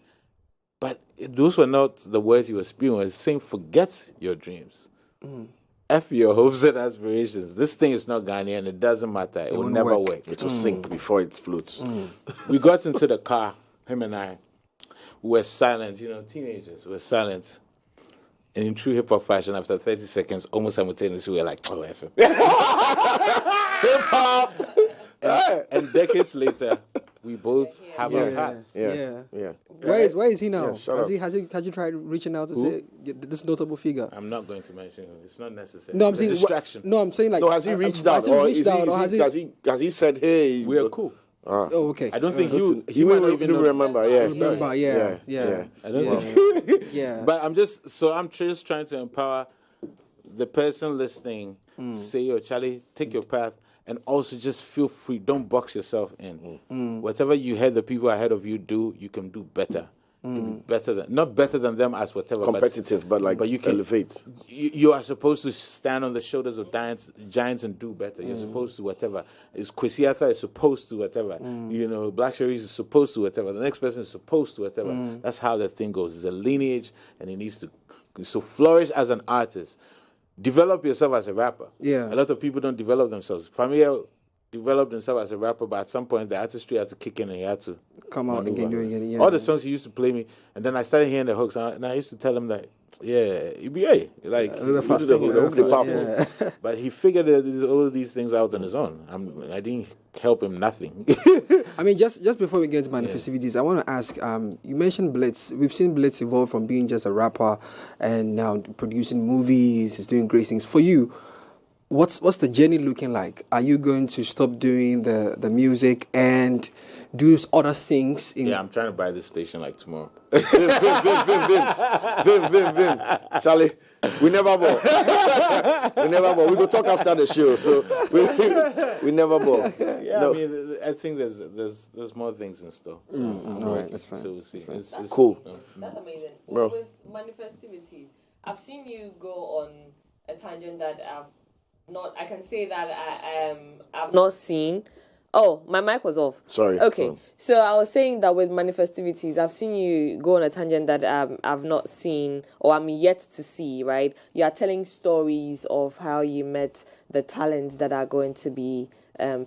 But those were not the words he was spewing. He was saying, forget your dreams. F your hopes and aspirations. This thing is not Ghanaian. It doesn't matter. It will never work. It will sink before it floats. We got into the car, him and I. We were silent, teenagers. We were silent. And in true hip-hop fashion, after 30 seconds, almost simultaneously, we were like, oh, F hip-hop! And decades later, we both have our paths. Yeah. Where is he now? Yeah, has you tried reaching out to say this notable figure? I'm not going to mention him. It's not necessary. No, I'm It's saying a distraction. No, I'm saying like. No, has he reached out? Or has he said, hey? We are cool. Oh, okay. I don't think he might will not even remember. Yeah. Remember, yeah. I don't think. Yeah. But I'm just trying to empower the person listening to say, yo, Charlie, take your path, and also just feel free. Don't box yourself in. Whatever you had the people ahead of you do, you can do better. You can be better than, not better than them as whatever. Competitive, but you can elevate. You are supposed to stand on the shoulders of giants and do better. You're supposed to whatever. Kwesiatha is supposed to whatever. Black Cherries is supposed to whatever. The next person is supposed to whatever. That's how the thing goes. It's a lineage, and it needs to flourish as an artist. Develop yourself as a rapper. Yeah. A lot of people don't develop themselves. Famio developed himself as a rapper, but at some point the artistry had to kick in and he had to come out again, do it again. Yeah. All the songs he used to play me, and then I started hearing the hooks, and I used to tell him that, you be a like you do the hook, but he figured all of these things out on his own. I didn't help him nothing. I mean, just before we get to Manifestivities, I want to ask. You mentioned Blitz. We've seen Blitz evolve from being just a rapper and now producing movies. He's doing great things for you. What's the journey looking like? Are you going to stop doing the music and do other things? I'm trying to buy this station like tomorrow. Vim. Charlie, we never bought. We go talk after the show, so we never bought. Yeah, no. I mean, I think there's more things in store. So all right, that's fine. So we'll see. It's cool. That's amazing. Bro. With Manifestivities, I've seen you go on a tangent that I can say that I've not seen. Oh, my mic was off. Sorry. Okay. So I was saying that with Manifestivities, I've seen you go on a tangent that I've not seen or I'm yet to see, right? You are telling stories of how you met the talents that are going to be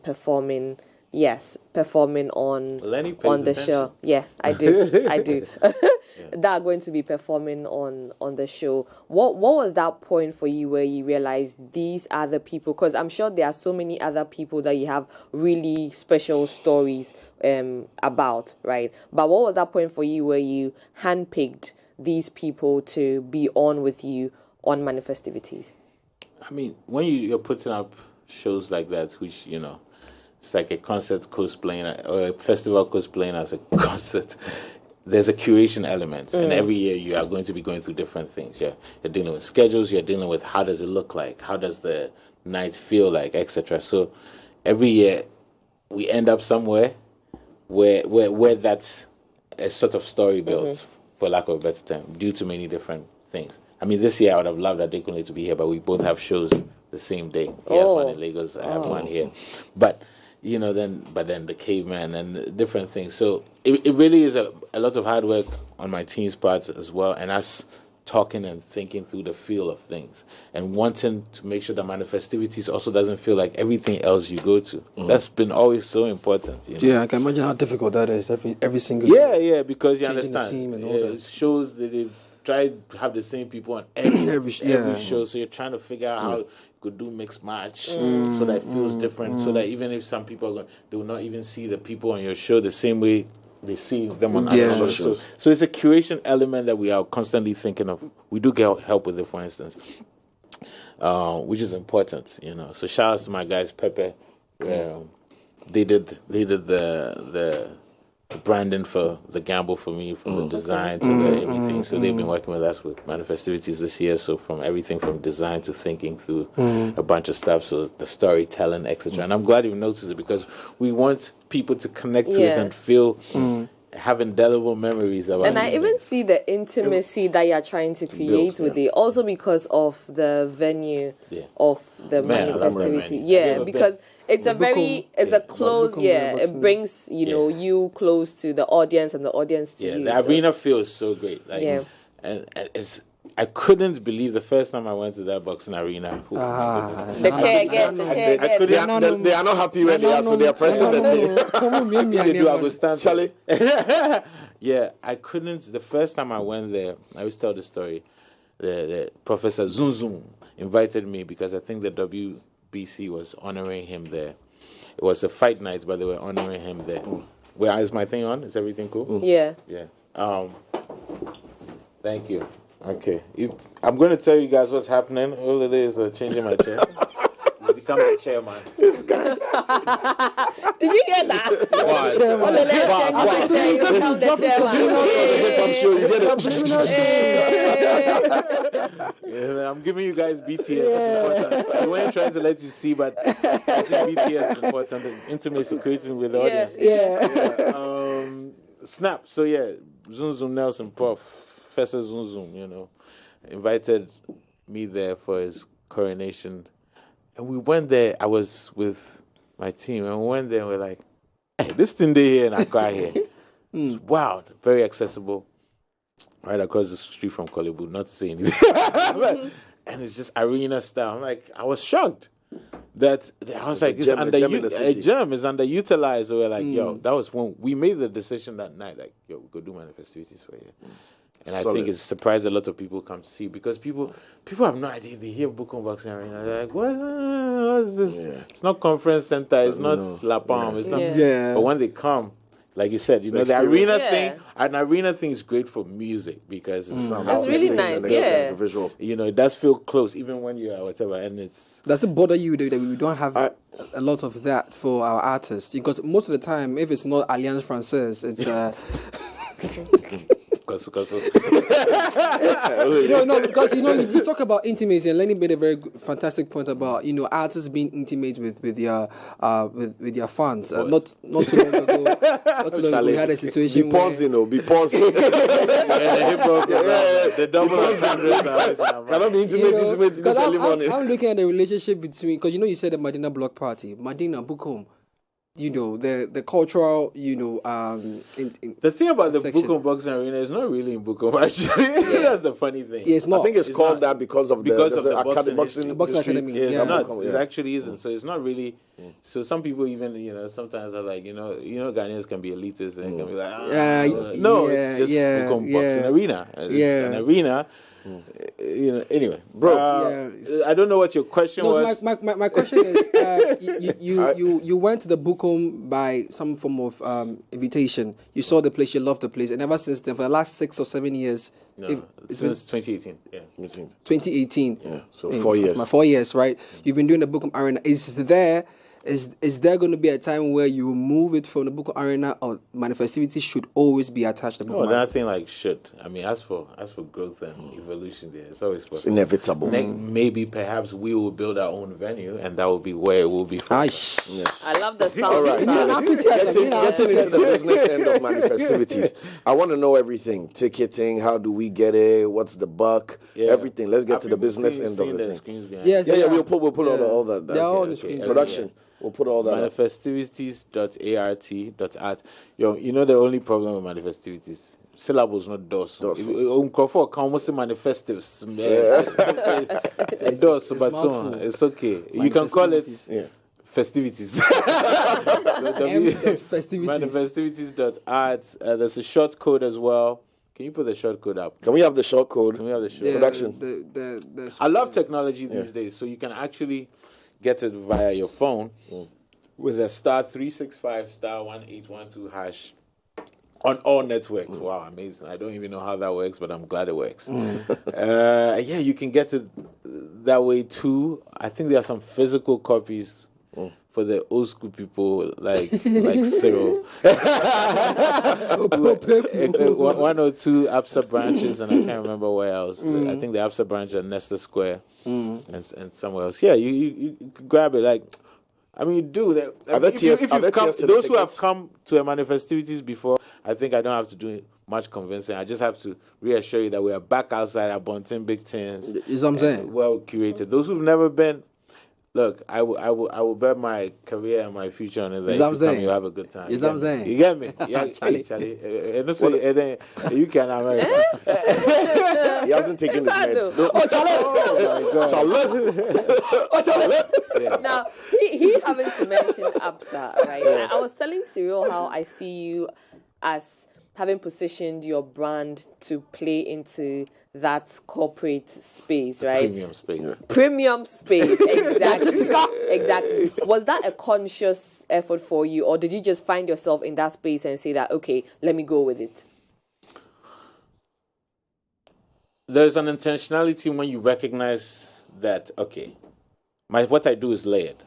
performing on the show. Yeah, I do. That are going to be performing on the show. What was that point for you where you realized these are the people? Because I'm sure there are so many other people that you have really special stories about, right? But what was that point for you where you handpicked these people to be on with you on Manifestivities? I mean, when you're putting up shows like that, which, it's like a concert cosplaying or a festival cosplaying as a concert. There's a curation element, and every year you are going to be going through different things. Yeah, you're dealing with schedules, you're dealing with how does it look like, how does the night feel like, etc. So every year we end up somewhere where that's a sort of story built, for lack of a better term, due to many different things. I mean, this year I would have loved Adekunle to be here, but we both have shows the same day. He has one in Lagos, I have one here, but. Then the caveman and different things. So it really is a lot of hard work on my team's parts as well, and us talking and thinking through the feel of things and wanting to make sure that Manifestivities also doesn't feel like everything else you go to. That's been always so important. Yeah, I can imagine how difficult that is every single year. Because you understand. The theme and all that. It shows that they've tried to have the same people on every show, so you're trying to figure out how you could do mix match so that it feels different, so that even if some people are going, they will not even see the people on your show the same way they see them on other shows. So it's a curation element that we are constantly thinking of. We do get help with it, for instance, which is important, So shout out to my guys, Pepe. They did the branding for the gamble for me, from the design to the everything. So they've been working with us with Manifestivities this year. So from everything from design to thinking through a bunch of stuff. So the storytelling, etc. And I'm glad you've noticed it, because we want people to connect to it and feel have indelible memories about it. And I even see the intimacy that you're trying to create with it, also because of the venue of the Manifestivity. Yeah, because it's a close, it brings, you close to the audience and the audience to you. The arena feels so great. And it's, I couldn't believe the first time I went to that boxing arena. The chair again. They are not happy where they are, so they are pressing the thing. I will stand. Charlie. Yeah, I couldn't. The first time I went there, I always tell the story. The Professor Zoom Zoom invited me because I think the WBC was honoring him there. It was a fight night, but they were honoring him there. Well, is my thing on? Is everything cool? Yeah. Yeah. Thank you. Okay. I'm going to tell you guys what's happening. All of this is changing my chair. You become the chairman. This guy. Did you hear that? On the left hand, you become the chairman. I'm giving you guys BTS. It's important. I weren't trying to let you see, but I think BTS is important. The intimacy creating with the audience. Snap. So yeah, Zoom Zoom Nelson Professor Zoom Zoom, invited me there for his coronation. And we went there. I was with my team, and we went there and we're like, hey, this thing they here and I got here. It's wild, very accessible. Right across the street from Kolebu, not to say anything. And it's just arena style. I'm like, I was shocked that I was like, a gem is underutilized. So we're like, yo, that was when we made the decision that night, like, yo, we could do Manifestivities for you. And I think it's surprised a lot of people come to see because people have no idea. They hear Bukom Boxing Arena, they're like, what is this? Yeah. It's not conference center, it's not La Palm, it's not. Yeah. But when they come, like you said, the arena thing, an arena thing is great for music because it's that's really nice. The visuals. It does feel close even when you are whatever, and it's. Does it bother you that we don't have a lot of that for our artists? Because most of the time, if it's not Alliance Française, it's. Because you talk about intimacy, and Lenny made a very fantastic point about artists being intimate with their fans. Not too long ago, we had a situation. Be pausing. The double cannot be intimate. I'm looking at the relationship between because you said the Madina block party, Madina Bukom. The cultural, the thing about the Bukom Boxing Arena is not really in Bukom, actually. That's the funny thing. Yeah, it's not. I think it's called that because of the boxing academy. Yeah, it's not. It actually isn't. So it's not really. So some people even, sometimes are like, Ghanaians can be elitist and can be like, it's just Bukom Boxing Arena. It's an arena. Anyway, bro, I don't know what your question was. My question is, you went to the Bukom by some form of invitation. You saw the place, you loved the place, and ever since then, for the last 6 or 7 years, since 2018, 2018, so 4 years. 4 years, right? You've been doing the Bukom Arena. Is there going to be a time where you move it from the Bukom Arena, or Manifestivity should always be attached to the Bukom Arena? Nothing like should. I mean, as for growth and evolution, there it's always possible. It's inevitable. Maybe perhaps we will build our own venue, and that will be where it will be. I love the sound. All right, getting into the business end of Manifestivities. I want to know everything: ticketing, how do we get it, what's the buck, everything. Let's get to the business end of the thing. We'll put all that. They're all on the screen. Production. We'll put all that Manifestivities.art. The only problem with Manifestivities, syllables, not DOS. Crawford can almost say Manifestives. DOS, but it's okay. You can call it Festivities. Manifestivities.art. There's a short code as well. Can you put the short code up? Can we have the short code? Production. I love technology these days, so you can actually get it via your phone with a *365 *1812 hash on all networks. Wow, amazing. I don't even know how that works, but I'm glad it works. You can get it that way too. I think there are some physical copies for the old school people like Cyril. 1 or 2 APSA branches, and I can't remember where else. I think the APSA branch at Nesta Square and somewhere else. Yeah, you could grab it. Like, I mean, you do that. Those who have come to a Manifestivities before, I think I don't have to do much convincing. I just have to reassure you that we are back outside at Bontin Big Tins. Is what I'm saying. Well curated. Those who've never been. Look, I will bet my career and my future on it. That if you come, you have a good time. You know what I'm saying? You get me? Yeah, Charlie. You can America. He hasn't taken his meds. No. Oh, Charlie! Now, he having to mention APSA, right? I was telling Cyril how I see you as having positioned your brand to play into that corporate space, right? Premium space. Premium space, exactly. Exactly. Was that a conscious effort for you, or did you just find yourself in that space and say that, okay, let me go with it? There's an intentionality when you recognize that, okay, what I do is layered.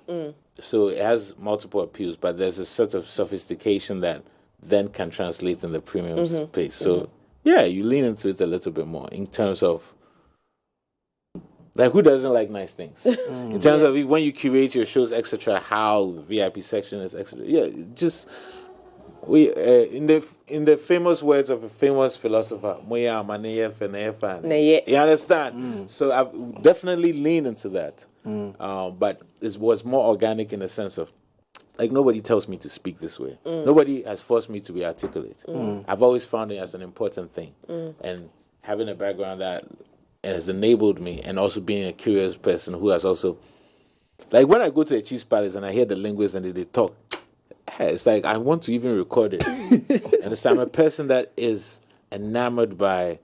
So it has multiple appeals, but there's a sort of sophistication that then can translate in the premium space. So, yeah, you lean into it a little bit more in terms of, like, who doesn't like nice things? In terms of when you curate your shows, etc., how the VIP section is, etc. Yeah, just... in the famous words of a famous philosopher, you understand? So I've definitely leaned into that, but it was more organic in the sense of, like, nobody tells me to speak this way. Nobody has forced me to be articulate. I've always found it as an important thing, and having a background that has enabled me, and also being a curious person who has also, like, when I go to a Chiefs Palace and I hear the linguists and they talk, it's like I want to even record it. And I'm a person that is enamored by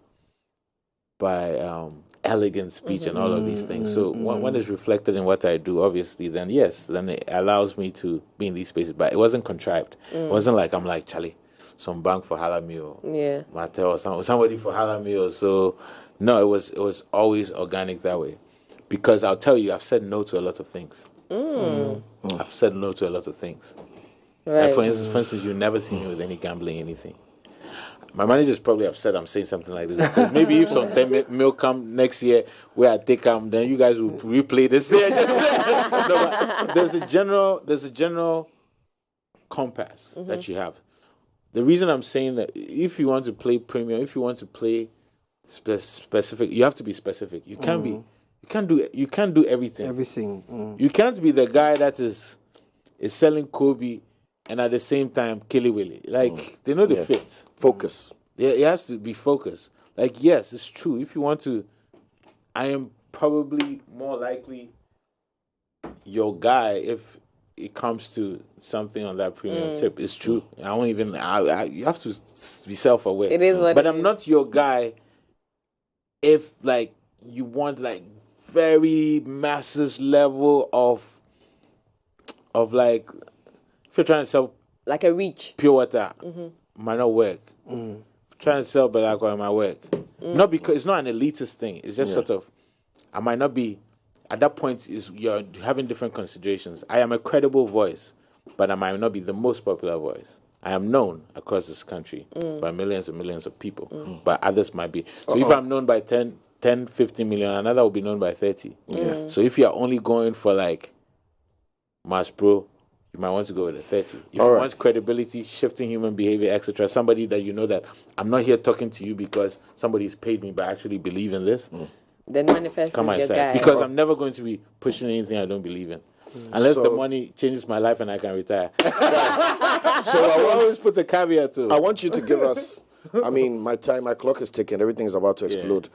elegant speech and all of these things. So when it's reflected in what I do, obviously, then yes, then it allows me to be in these spaces. But it wasn't contrived. It wasn't like I'm like, Charlie, some bank for halami or Mateo or somebody for halami or so. No, it was always organic that way. Because I'll tell you, I've said no to a lot of things. I've said no to a lot of things. Right. Like for instance, you never see me with any gambling, anything. My manager's probably upset I'm saying something like this. Because maybe if some 10 mil come next year where I take them, then you guys will replay this thing. No, but there's a general compass that you have. The reason I'm saying that, if you want to play premium, if you want to play specific, you have to be specific. You can't be. You can't do everything. You can't be the guy that is selling Kobe and at the same time Killy Willy. Like, they know the fit. Focus. Yeah, it has to be focused. Like, yes, it's true. If you want to, I am probably more likely your guy if it comes to something on that premium tip. It's true. I won't even. You have to be self-aware. It is what but it I'm is. not your guy if, like, you want, like, very massive level of like, if you're trying to sell Like a reach. pure water, might not work. Trying to sell Belacqua might work. Not because it's not an elitist thing. It's just sort of, I might not be, at that point, you're having different considerations. I am a credible voice, but I might not be the most popular voice. I am known across this country by millions and millions of people, but others might be. So if I'm known by 10, 15 million, another will be known by 30. So if you're only going for, like, mass pro, you might want to go with a 30. If you want credibility, shifting human behavior, etc., somebody that you know that I'm not here talking to you because somebody's paid me, but I actually believe in this, Then Manifest come is my your side. guy. Because I'm never going to be pushing anything I don't believe in. Unless the money changes my life and I can retire. So I always put a caveat to it. I want you to give us. I mean, my clock is ticking. Everything's about to explode.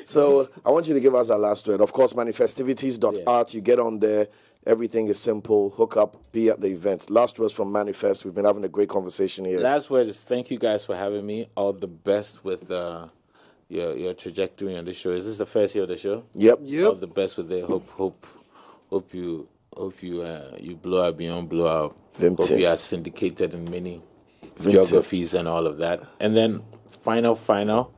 So I want you to give us our last word. Of course, manifestivities.art. You get on there. Everything is simple. Hook up, be at the event. Last words from Manifest. We've been having a great conversation here. Last word is thank you guys for having me. All the best with your trajectory on the show. Is this the first year of the show? Yep. All the best with it. Hope you blow up beyond blow up. Hope you are syndicated in many geographies and all of that. And then final,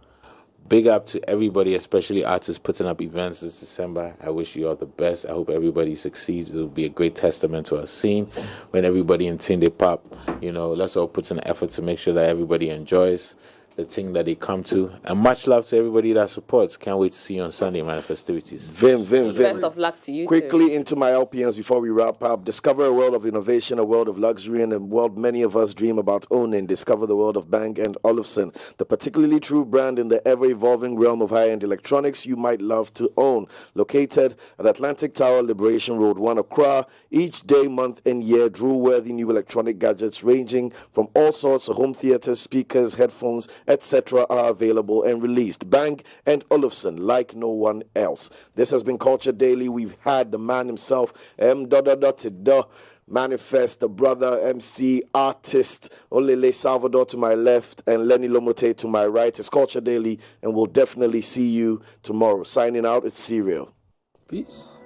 big up to everybody, especially artists putting up events this December. I wish you all the best. I hope everybody succeeds. It will be a great testament to our scene. When everybody in Tinde Pop, let's all put in an effort to make sure that everybody enjoys the thing that they come to. And much love to everybody that supports. Can't wait to see you on Sunday, Manifestivities. Vim. Best of luck to you. Quickly into my LPNs before we wrap up. Discover a world of innovation, a world of luxury, and a world many of us dream about owning. Discover the world of Bang & Olufsen, the particularly true brand in the ever-evolving realm of high-end electronics you might love to own. Located at Atlantic Tower, Liberation Road, 1 Accra. Each day, month, and year, drool-worthy new electronic gadgets ranging from all sorts of home theaters, speakers, headphones, etc. are available and released. Bang & Olufsen, like no one else. This has been Culture Daily. We've had the man himself, Manifest, the brother, MC, artist, Olele Salvador to my left, and Lenny Lomote to my right. It's Culture Daily, and we'll definitely see you tomorrow. Signing out, it's Serial. Peace.